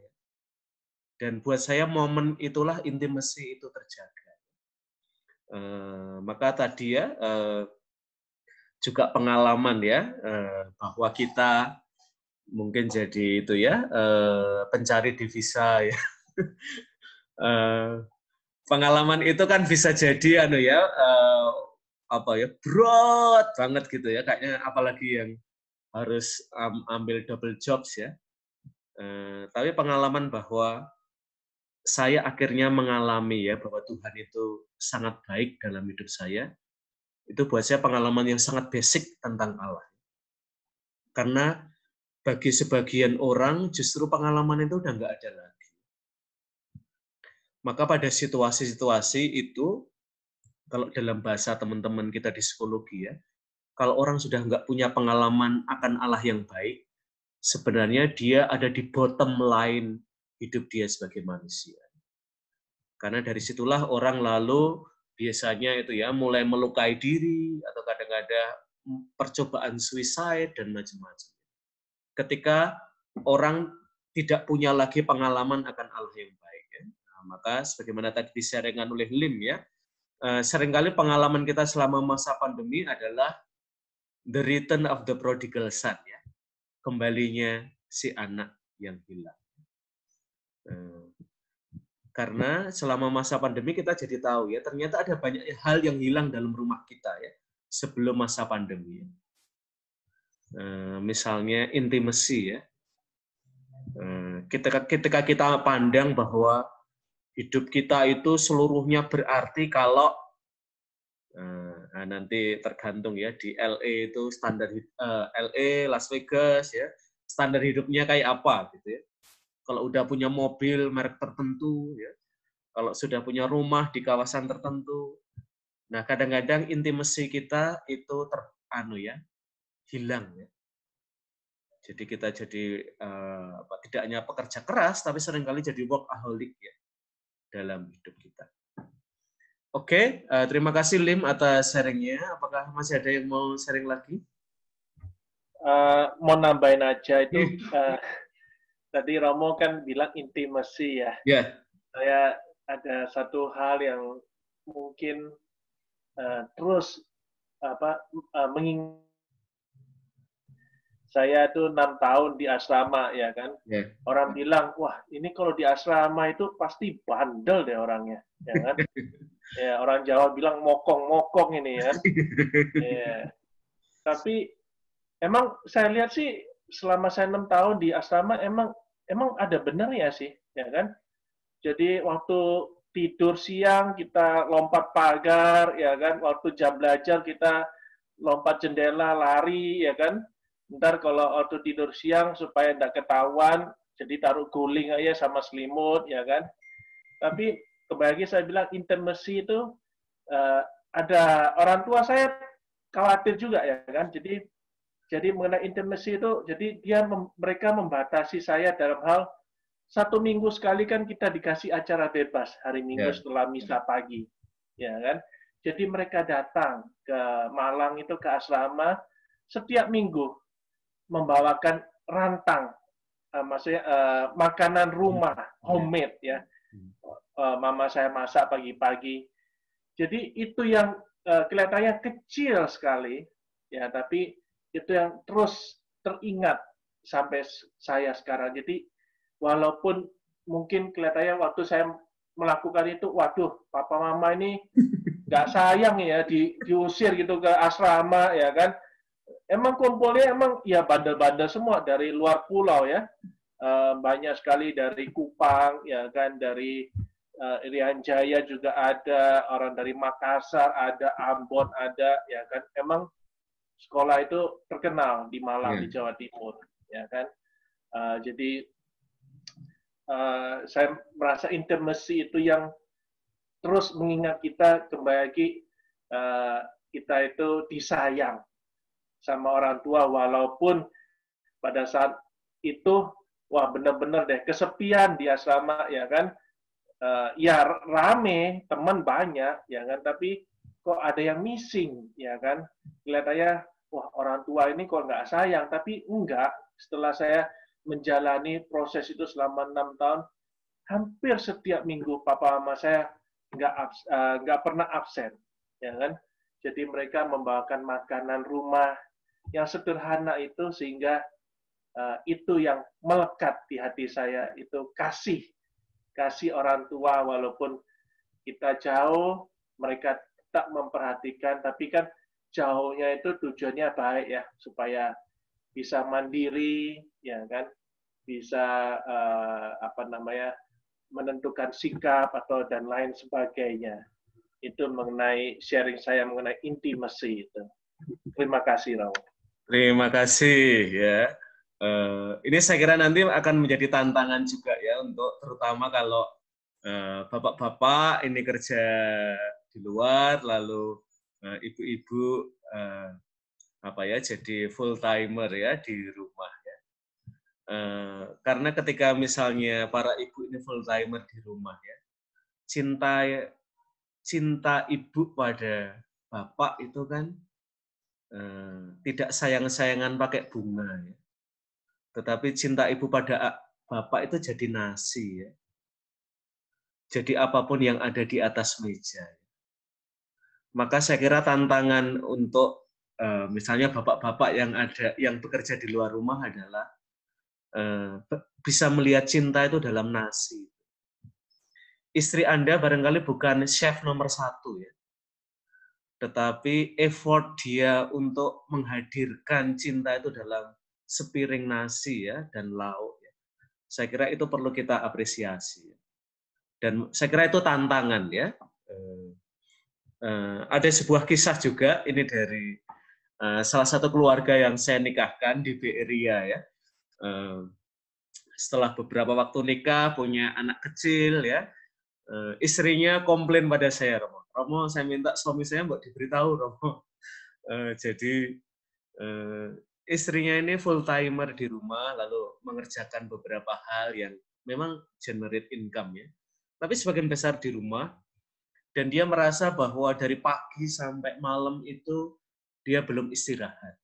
S2: Dan buat saya momen itulah intimasi itu terjaga. Maka tadi ya juga pengalaman ya bahwa kita mungkin jadi itu ya pencari divisa ya. Pengalaman itu kan bisa jadi broad banget gitu ya, kayaknya apalagi yang harus ambil double jobs ya. Tapi pengalaman bahwa saya akhirnya mengalami ya bahwa Tuhan itu sangat baik dalam hidup saya, itu buat saya pengalaman yang sangat basic tentang Allah. Karena bagi sebagian orang justru pengalaman itu udah nggak ada lagi. Maka pada situasi-situasi itu, kalau dalam bahasa teman-teman kita di psikologi ya, kalau orang sudah nggak punya pengalaman akan Allah yang baik, sebenarnya dia ada di bottom line hidup dia sebagai manusia. Karena dari situlah orang lalu biasanya itu ya mulai melukai diri atau kadang-kadang percobaan suicide dan macam-macam. Ketika orang tidak punya lagi pengalaman akan Allah yang baik ya. Nah, maka sebagaimana tadi disaringkan oleh Lim ya, seringkali pengalaman kita selama masa pandemi adalah the return of the prodigal son ya. Kembalinya si anak yang hilang. Karena selama masa pandemi kita jadi tahu ya, ternyata ada banyak hal yang hilang dalam rumah kita ya sebelum masa pandemi. Misalnya intimacy ya. Ketika kita pandang bahwa hidup kita itu seluruhnya berarti kalau nanti tergantung ya di LA itu standar LA, Las Vegas ya, standar hidupnya kayak apa gitu ya. Kalau udah punya mobil merek tertentu ya, kalau sudah punya rumah di kawasan tertentu. Nah, kadang-kadang intimacy kita itu hilang ya. Jadi kita jadi tidak hanya pekerja keras, tapi seringkali jadi workaholic ya dalam hidup kita. Oke, terima kasih Lim atas sharingnya. Apakah masih ada yang mau sharing lagi?
S6: Mau nambahin aja itu, tadi Romo kan bilang intimacy ya.
S2: Yeah.
S6: Saya ada satu hal yang mungkin terus mengingat. Saya tuh 6 tahun di asrama ya kan. Yeah. Orang bilang, wah ini kalau di asrama itu pasti bandel deh orangnya, ya kan. Ya, orang Jawa bilang mokong-mokong ini ya. Ya. Tapi emang saya lihat sih selama saya 6 tahun di asrama emang ada benernya sih, ya kan. Jadi waktu tidur siang kita lompat pagar, ya kan. Waktu jam belajar kita lompat jendela, lari, ya kan. Ntar kalau waktu tidur siang supaya tidak ketahuan, jadi taruh guling aja sama selimut, ya kan. Tapi kembali saya bilang intimacy itu ada orang tua saya khawatir juga, ya kan. Jadi mengenai intimacy itu, jadi mereka membatasi saya dalam hal 1 minggu sekali kan kita dikasih acara bebas hari Minggu setelah misa pagi, ya kan. Jadi mereka datang ke Malang itu ke asrama setiap minggu membawakan rantang, maksudnya makanan rumah, homemade ya. Mama saya masak pagi-pagi. Jadi itu yang kelihatannya kecil sekali, ya, tapi itu yang terus teringat sampai saya sekarang. Jadi walaupun mungkin kelihatannya waktu saya melakukan itu, waduh, papa mama ini nggak sayang ya diusir gitu ke asrama, ya kan. Emang kumpulnya ya bandel-bandel semua dari luar pulau ya, banyak sekali dari Kupang ya kan, dari Irian Jaya juga ada, orang dari Makassar ada, Ambon ada, ya kan. Emang sekolah itu terkenal di Malang di Jawa Timur, ya kan. Jadi saya merasa intimacy itu yang terus mengingat kita kembali lagi kita itu disayang sama orang tua, walaupun pada saat itu wah benar-benar deh kesepian di asrama, ya kan. Ya rame, teman banyak, ya kan, tapi kok ada yang missing, ya kan. Kelihatannya wah orang tua ini kok nggak sayang, tapi enggak. Setelah saya menjalani proses itu selama 6 tahun, hampir setiap minggu papa mama saya nggak pernah absen, ya kan. Jadi mereka membawakan makanan rumah yang sederhana itu, sehingga itu yang melekat di hati saya, itu kasih orang tua, walaupun kita jauh, mereka tak memperhatikan, tapi kan jauhnya itu tujuannya baik ya, supaya bisa mandiri, ya kan, bisa menentukan sikap atau dan lain sebagainya. Itu mengenai sharing saya mengenai intimacy itu. Terima kasih, Raul.
S2: Terima kasih ya. Ini saya kira nanti akan menjadi tantangan juga ya, untuk terutama kalau bapak-bapak ini kerja di luar, lalu ibu-ibu jadi full timer ya di rumah ya. Karena ketika misalnya para ibu ini full timer di rumah ya, cinta ibu pada bapak itu kan tidak sayang-sayangan pakai bunga ya. Tetapi cinta ibu pada bapak itu jadi nasi ya. Jadi apapun yang ada di atas meja. Maka saya kira tantangan untuk misalnya bapak-bapak yang bekerja di luar rumah adalah bisa melihat cinta itu dalam nasi. Istri Anda barangkali bukan chef nomor 1 ya, tetapi effort dia untuk menghadirkan cinta itu dalam sepiring nasi ya dan lauk. Ya. Saya kira itu perlu kita apresiasi. Dan saya kira itu tantangan ya. Ada sebuah kisah juga ini dari salah satu keluarga yang saya nikahkan di Beria ya. Setelah beberapa waktu nikah punya anak kecil ya. Istrinya komplain pada saya, Romo, saya minta suami saya mbak diberitahu, Romo. Jadi istrinya ini full timer di rumah, lalu mengerjakan beberapa hal yang memang generate income ya. Tapi sebagian besar di rumah, dan dia merasa bahwa dari pagi sampai malam itu dia belum istirahat.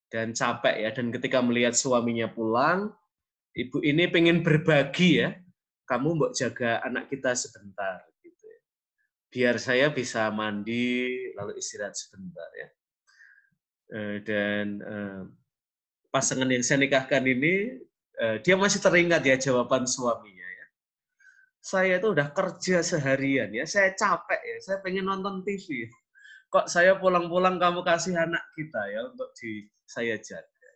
S2: Dan capek ya, dan ketika melihat suaminya pulang, ibu ini pengen berbagi ya, kamu mbok jaga anak kita sebentar gitu ya. Biar saya bisa mandi lalu istirahat sebentar ya. Dan pasangan yang saya nikahkan ini dia masih teringat ya jawaban suaminya ya. Saya itu udah kerja seharian ya, saya capek ya, saya pengen nonton TV. Kok saya pulang-pulang kamu kasih anak kita ya untuk saya jaga.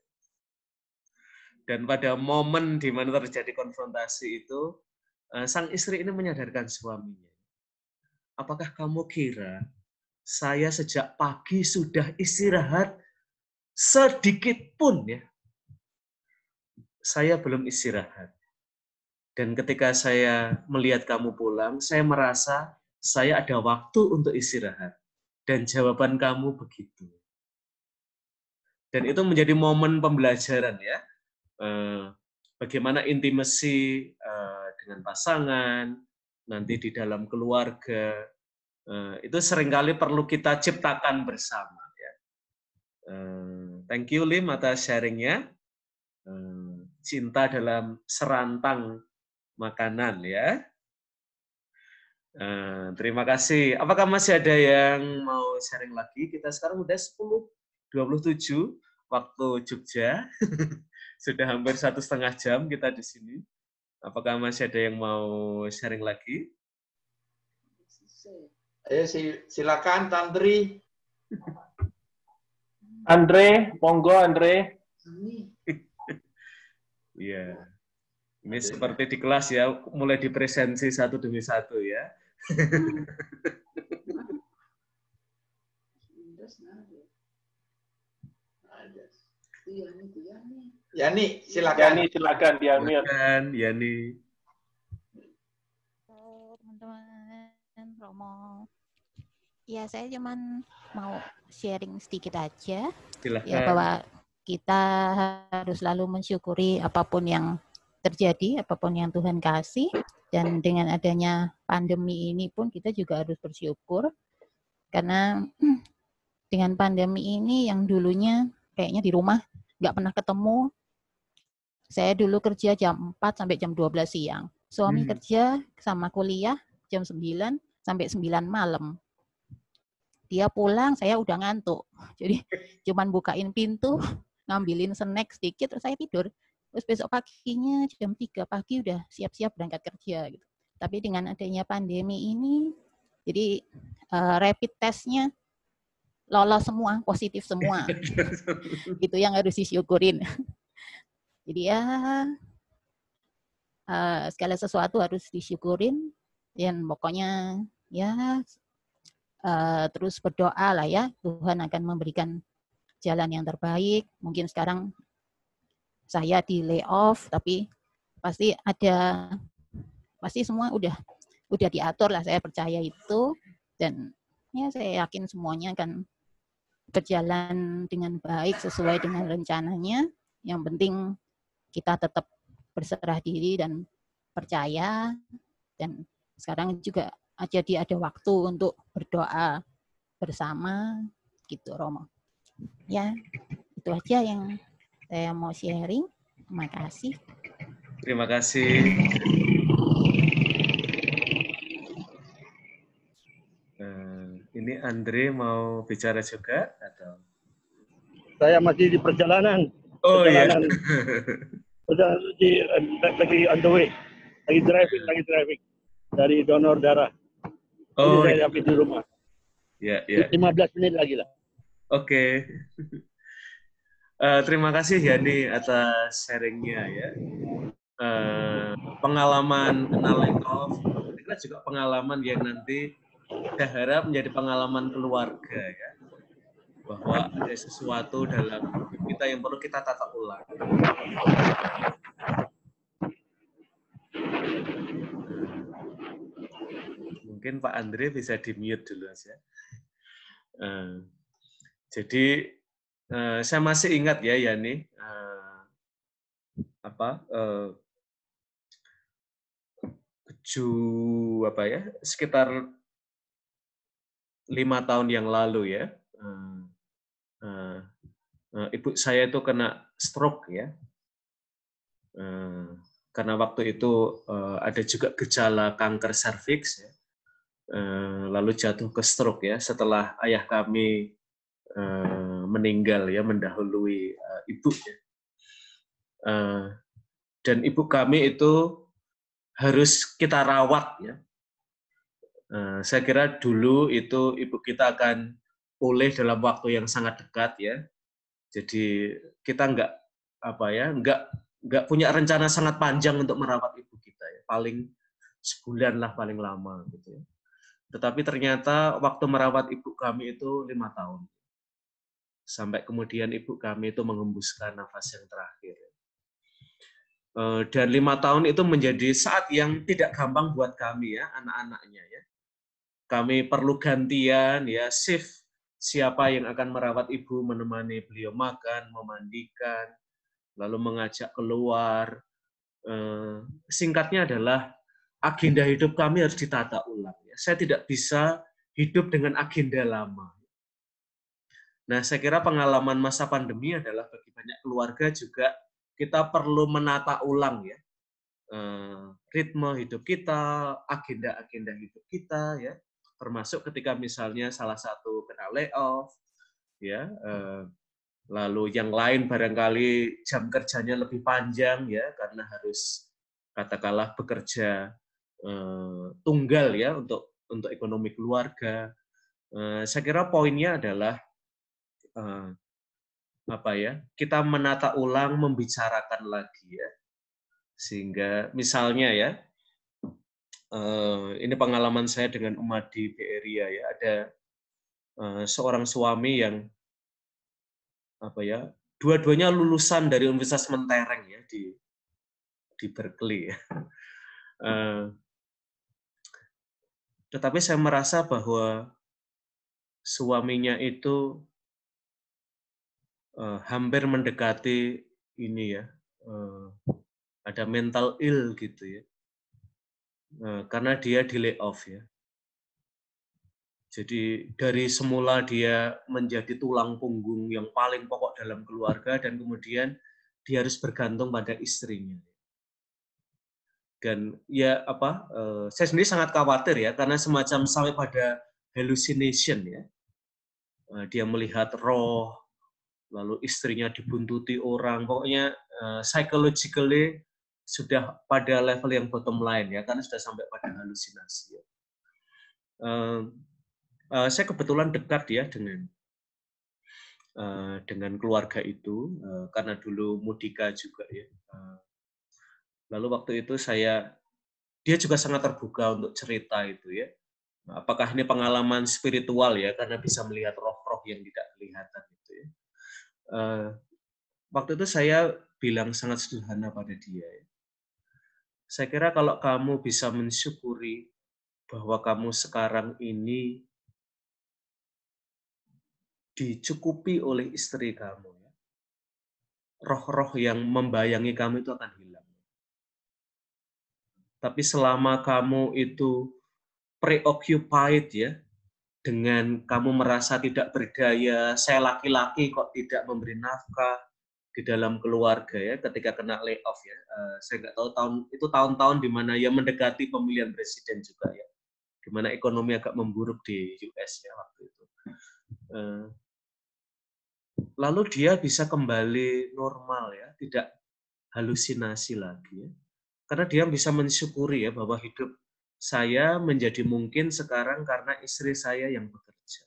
S2: Dan pada momen di mana terjadi konfrontasi itu sang istri ini menyadarkan suaminya. Apakah kamu kira saya sejak pagi sudah istirahat sedikit pun ya? Saya belum istirahat. Dan ketika saya melihat kamu pulang, saya merasa saya ada waktu untuk istirahat. Dan jawaban kamu begitu. Dan itu menjadi momen pembelajaran ya. Bagaimana intimasi dengan pasangan, nanti di dalam keluarga, itu seringkali perlu kita ciptakan bersama. Ya. Thank you Lim atas sharingnya. Cinta dalam serantang makanan ya. Terima kasih. Apakah masih ada yang mau sharing lagi? Kita sekarang udah 10:27 waktu Jogja. Sudah hampir 1,5 jam kita di sini. Apakah masih ada yang mau sharing lagi?
S1: Ayo silakan Tantri.
S6: Andre, monggo Andre.
S2: Iya. Ini seperti di kelas ya, mulai dipresensi satu demi satu ya.
S1: Yani, silakan.
S6: Yani, silakan di-unmute.
S2: Silakan, Yani.
S7: Teman-teman, Romo. Ya, saya cuman mau sharing sedikit aja.
S2: Silakan.
S7: Ya, bahwa kita harus selalu mensyukuri apapun yang terjadi, apapun yang Tuhan kasih. Dan dengan adanya pandemi ini pun kita juga harus bersyukur. Karena dengan pandemi ini yang dulunya kayaknya di rumah nggak pernah ketemu. Saya dulu kerja jam 4 sampai jam 12 siang. Suami kerja sama kuliah jam 9 sampai 9 malam. Dia pulang, saya udah ngantuk. Jadi cuman bukain pintu, ngambilin snack sedikit, terus saya tidur. Terus besok paginya jam 3 pagi udah siap-siap berangkat kerja. Gitu. Tapi dengan adanya pandemi ini, jadi rapid testnya lolos semua, positif semua. Itu yang harus disyukurin. Jadi ya segala sesuatu harus disyukurin dan pokoknya ya terus berdoa lah ya, Tuhan akan memberikan jalan yang terbaik. Mungkin sekarang saya di layoff tapi pasti semua udah diatur lah, saya percaya itu, dan ya saya yakin semuanya akan berjalan dengan baik sesuai dengan rencananya. Yang penting kita tetap berserah diri dan percaya, dan sekarang juga jadi ada waktu untuk berdoa bersama gitu, Romo. Ya, itu aja yang saya mau sharing. Terima kasih.
S2: Terima kasih. Ini Andre mau bicara juga atau?
S8: Saya masih di perjalanan.
S2: Oh iya.
S8: Lagi on the way. Lagi driving dari donor darah.
S2: Oh
S8: Jadi saya
S2: iya.
S8: sampai di rumah.
S2: Ya, ya.
S8: 15 menit lagi lah.
S2: Oke. Terima kasih Yani atas sharingnya ya. Pengalaman kenal layoff, kira juga pengalaman yang nanti saya harap menjadi pengalaman keluarga ya. Bahwa ada sesuatu dalam hidup kita yang perlu kita tata ulang. Mungkin Pak Andre bisa di-mute dulu aja. Jadi saya masih ingat ya Yani, sekitar 5 tahun yang lalu ya, ibu saya itu kena stroke ya, karena waktu itu ada juga gejala kanker serviks ya, lalu jatuh ke stroke ya setelah ayah kami meninggal ya, mendahului ibu ya. Dan ibu kami itu harus kita rawat ya. Saya kira dulu itu ibu kita akan pulih dalam waktu yang sangat dekat ya. Jadi kita nggak punya rencana sangat panjang untuk merawat ibu kita ya. Paling sebulan lah paling lama gitu ya. Tetapi ternyata waktu merawat ibu kami itu 5 tahun. Sampai kemudian ibu kami itu menghembuskan nafas yang terakhir. Dan 5 tahun itu menjadi saat yang tidak gampang buat kami ya, anak-anaknya ya. Kami perlu gantian ya, shift siapa yang akan merawat ibu, menemani beliau makan, memandikan, lalu mengajak keluar. Singkatnya adalah agenda hidup kami harus ditata ulang. Ya. Saya tidak bisa hidup dengan agenda lama. Nah, saya kira pengalaman masa pandemi adalah bagi banyak keluarga juga kita perlu menata ulang ya, ritme hidup kita, agenda-agenda hidup kita ya, termasuk ketika misalnya salah satu kena layoff ya, lalu yang lain barangkali jam kerjanya lebih panjang ya karena harus katakanlah bekerja tunggal ya untuk ekonomi keluarga. Saya kira poinnya adalah kita menata ulang, membicarakan lagi ya, sehingga misalnya ya, ini pengalaman saya dengan umat di Bay Area ya, ada seorang suami yang dua-duanya lulusan dari Universitas Mentereng ya di Berkeley ya. Tetapi saya merasa bahwa suaminya itu hampir mendekati ini ya, ada mental ill gitu ya, karena dia di layoff ya. Jadi dari semula dia menjadi tulang punggung yang paling pokok dalam keluarga dan kemudian dia harus bergantung pada istrinya. Dan ya saya sendiri sangat khawatir ya karena semacam sampai pada hallucination ya. Dia melihat roh, lalu istrinya dibuntuti orang, pokoknya psychologically sudah pada level yang bottom line ya, karena sudah sampai pada halusinasi. Ya. Saya kebetulan dekat ya dengan keluarga itu, karena dulu Mudika juga ya. Lalu waktu itu dia juga sangat terbuka untuk cerita itu ya. Apakah ini pengalaman spiritual ya, karena bisa melihat roh-roh yang tidak kelihatan itu ya. Waktu itu saya bilang sangat sederhana pada dia. Ya. Saya kira kalau kamu bisa mensyukuri bahwa kamu sekarang ini dicukupi oleh istri kamu, ya, roh-roh yang membayangi kamu itu akan hilang. Tapi selama kamu itu preoccupied ya, dengan kamu merasa tidak berdaya, saya laki-laki kok tidak memberi nafkah di dalam keluarga ya, ketika kena layoff ya, saya nggak tahu tahun-tahun di mana ya mendekati pemilihan presiden juga ya, di mana ekonomi agak memburuk di US ya waktu itu. lalu dia bisa kembali normal ya, tidak halusinasi lagi ya. Karena dia bisa mensyukuri ya bahwa hidup saya menjadi mungkin sekarang karena istri saya yang bekerja.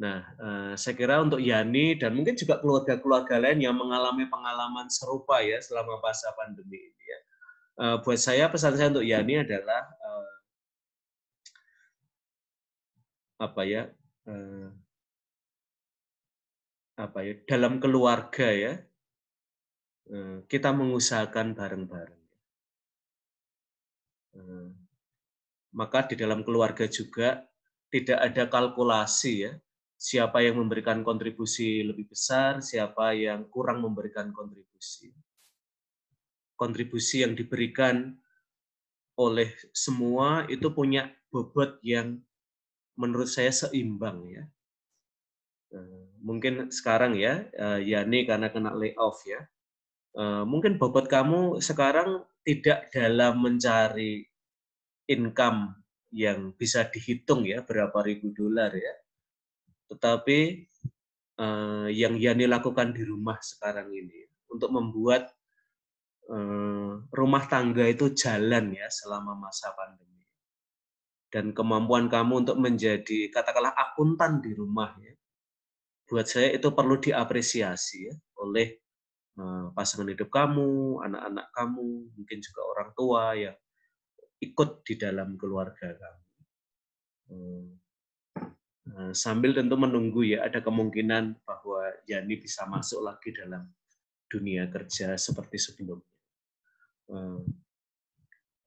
S2: Nah, saya kira untuk Yani dan mungkin juga keluarga-keluarga lain yang mengalami pengalaman serupa ya selama masa pandemi ini ya. Buat saya, pesan saya untuk Yani adalah dalam keluarga ya, kita mengusahakan bareng-bareng. Maka di dalam keluarga juga tidak ada kalkulasi ya, siapa yang memberikan kontribusi lebih besar, siapa yang kurang memberikan kontribusi. Kontribusi yang diberikan oleh semua itu punya bobot yang menurut saya seimbang ya. Mungkin sekarang ya, Yani karena kena layoff ya, mungkin bobot kamu sekarang tidak dalam mencari income yang bisa dihitung ya, berapa ribu dolar ya. Tetapi yang Yani lakukan di rumah sekarang ini untuk membuat rumah tangga itu jalan ya selama masa pandemi. Dan kemampuan kamu untuk menjadi katakanlah akuntan di rumah ya, buat saya itu perlu diapresiasi ya oleh pasangan hidup kamu, anak-anak kamu, mungkin juga orang tua yang ikut di dalam keluarga kamu. Sambil tentu menunggu ya, ada kemungkinan bahwa Yani bisa masuk lagi dalam dunia kerja seperti sebelumnya.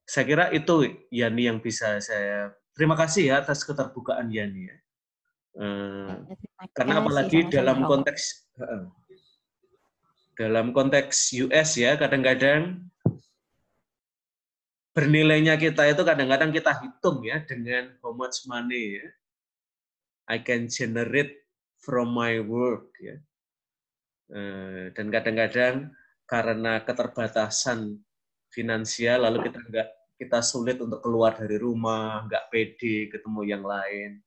S2: Saya kira itu Yani yang bisa saya, terima kasih ya atas keterbukaan Yani ya. Karena apalagi dalam konteks US ya, kadang-kadang bernilainya kita itu kadang-kadang kita hitung ya dengan how much money ya I can generate from my work ya. Dan kadang-kadang karena keterbatasan finansial lalu kita sulit untuk keluar dari rumah, nggak pede ketemu yang lain.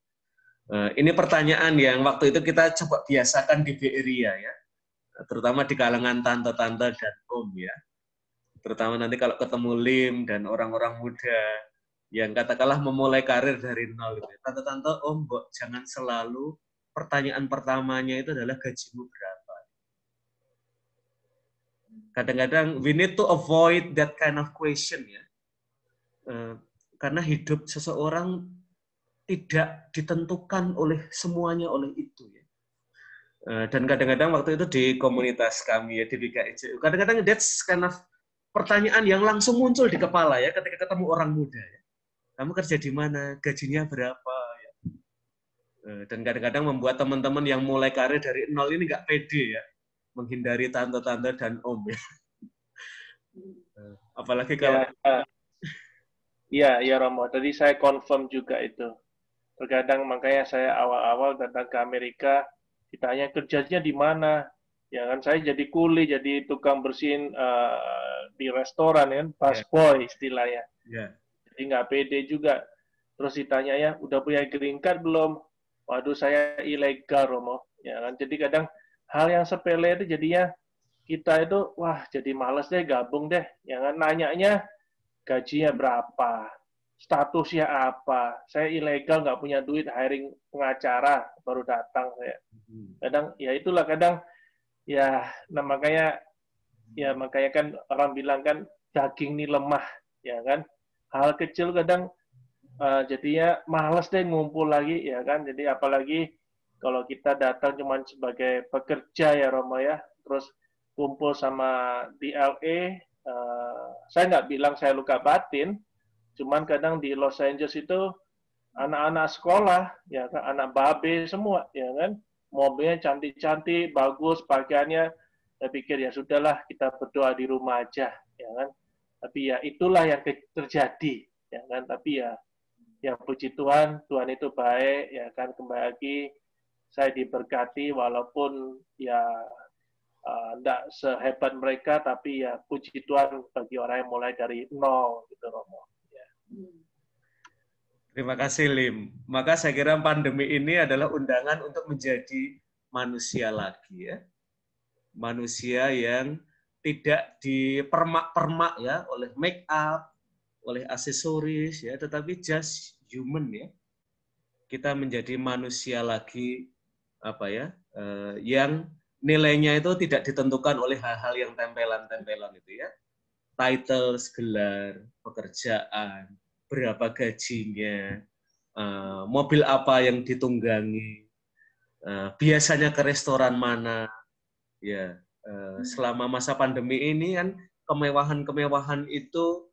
S2: Ini pertanyaan yang waktu itu kita coba biasakan di Bay Area ya, terutama di kalangan tante-tante dan om ya. Terutama nanti kalau ketemu Lim dan orang-orang muda yang katakanlah memulai karir dari nol gitu. Tante-tante, om, Mbok, jangan selalu pertanyaan pertamanya itu adalah gajimu berapa. Kadang-kadang we need to avoid that kind of question ya. Karena hidup seseorang tidak ditentukan oleh semuanya oleh itu ya. Dan kadang-kadang waktu itu di komunitas kami ya di BKIJ, kadang-kadang that's kind of pertanyaan yang langsung muncul di kepala ya ketika ketemu orang muda ya. Kamu kerja di mana? Gajinya berapa? Ya. Dan kadang-kadang membuat teman-teman yang mulai karir dari nol ini nggak pede ya, menghindari tante-tante dan om ya. Apalagi kalau
S6: Iya, Romo. Tadi saya confirm juga itu. Terkadang makanya saya awal-awal datang ke Amerika, ditanya kerjanya di mana. Ya kan, saya jadi kuli, jadi tukang bersihin di restoran kan, busboy istilahnya.
S2: Yeah.
S6: Jadi nggak pede juga. Terus ditanya ya, udah punya green card belum? Waduh, saya ilegal, Romo. Ya kan, jadi kadang hal yang sepele itu jadinya kita itu, wah jadi males deh gabung deh. Ya kan, nanyanya gajinya berapa? Statusnya apa? Saya ilegal, nggak punya duit, hiring pengacara, baru datang saya. Kadang, ya itulah kadang, ya, nah makanya kan orang bilang kan, daging ini lemah, ya kan? Hal kecil kadang, jadinya males deh ngumpul lagi, ya kan? Jadi apalagi kalau kita datang cuma sebagai pekerja ya Romo ya, terus kumpul sama di LA, saya nggak bilang saya luka batin, cuman kadang di Los Angeles itu anak-anak sekolah, ya kan, anak babe semua, ya kan, mobilnya cantik-cantik, bagus, pakaiannya, saya pikir ya sudahlah kita berdoa di rumah aja, ya kan. Tapi ya itulah yang terjadi, ya kan. Tapi ya puji Tuhan, Tuhan itu baik, ya kan. Kembali lagi saya diberkati walaupun ya tidak sehebat mereka, tapi ya puji Tuhan bagi orang yang mulai dari nol, gitu Romo. Ya.
S2: Terima kasih Lim. Maka saya kira pandemi ini adalah undangan untuk menjadi manusia lagi ya. Manusia yang tidak dipermak-permak ya oleh make up, oleh aksesoris ya, tetapi just human ya. Kita menjadi manusia lagi apa ya, yang nilainya itu tidak ditentukan oleh hal-hal yang tempelan-tempelan itu ya. Title, gelar, pekerjaan, berapa gajinya, mobil apa yang ditunggangi, biasanya ke restoran mana, ya. Selama masa pandemi ini kan kemewahan-kemewahan itu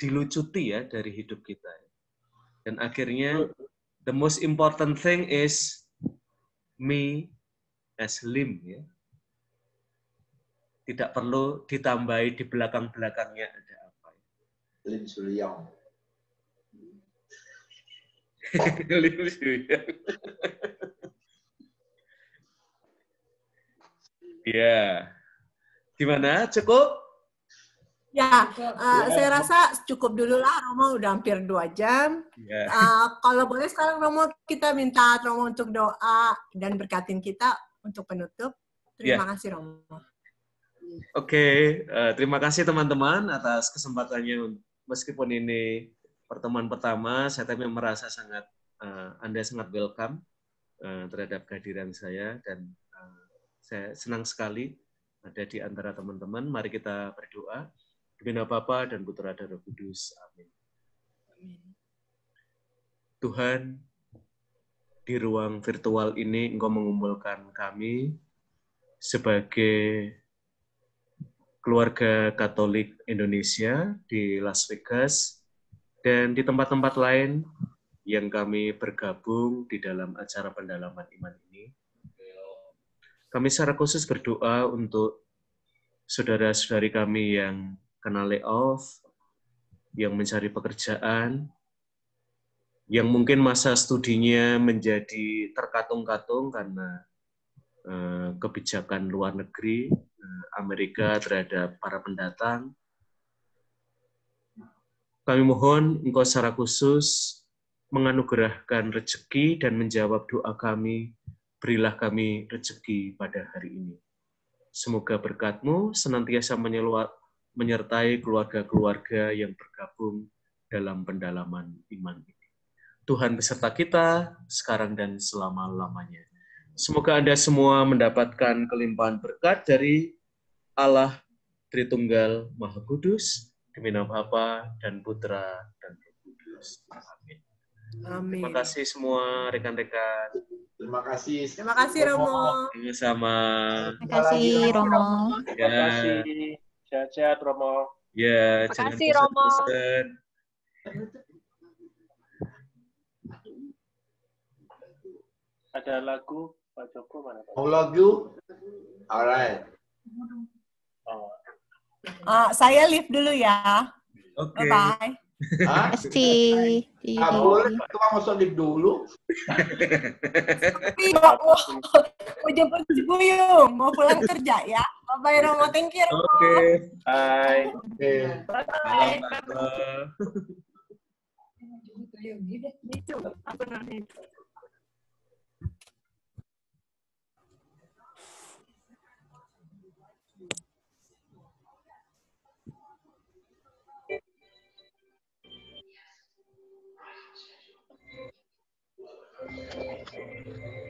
S2: dilucuti ya dari hidup kita. Dan akhirnya the most important thing is me as Lim ya. Tidak perlu ditambahi di belakang-belakangnya ada apa.
S1: Lim Suryong.
S2: Lim Suryong. Ya. Gimana? Cukup?
S4: Ya, saya rasa cukup dulu lah. Romo udah hampir 2 jam.
S2: Ya.
S4: Kalau boleh sekarang Romo kita minta Romo untuk doa dan berkatin kita untuk penutup. Terima kasih Romo.
S2: Oke, terima kasih teman-teman atas kesempatannya. Meskipun ini pertemuan pertama, saya tapi merasa sangat Anda sangat welcome terhadap kehadiran saya dan saya senang sekali ada di antara teman-teman. Mari kita berdoa. Demi nama Bapa dan Putra dan Roh Kudus. Amin. Tuhan, di ruang virtual ini Engkau mengumpulkan kami sebagai keluarga Katolik Indonesia di Las Vegas dan di tempat-tempat lain yang kami bergabung di dalam acara pendalaman iman ini. Kami secara khusus berdoa untuk saudara-saudari kami yang kena layoff, yang mencari pekerjaan, yang mungkin masa studinya menjadi terkatung-katung karena kebijakan luar negeri Amerika terhadap para pendatang. Kami mohon Engkau secara khusus menganugerahkan rezeki dan menjawab doa kami. Berilah kami rezeki pada hari ini. Semoga berkat-Mu senantiasa menyertai keluarga-keluarga yang bergabung dalam pendalaman iman ini. Tuhan beserta kita sekarang dan selama-lamanya. Semoga Anda semua mendapatkan kelimpahan berkat dari Allah Tritunggal Maha Kudus, demi nama Bapa dan Putra dan Roh Kudus. Amin.
S4: Amin.
S2: Terima kasih semua rekan-rekan.
S1: Terima kasih.
S4: Terima kasih Romo.
S2: Sama-sama.
S7: Terima kasih Romo.
S6: Terima kasih. Sehat-sehat Romo.
S2: Ya,
S9: Terima kasih Romo.
S6: Ada lagu Pak Joko mana Pak?
S1: I love you. Alright.
S4: Saya leave dulu ya.
S2: Oke.
S4: Bye-bye.
S7: Terima kasih.
S1: Boleh, Tuhan mau solid dulu.
S4: Mau jemput si Buyung, mau pulang kerja ya. Bye-bye Romo, thank you Romo.
S2: Oke.
S6: Bye.
S1: Oke.
S4: Bye.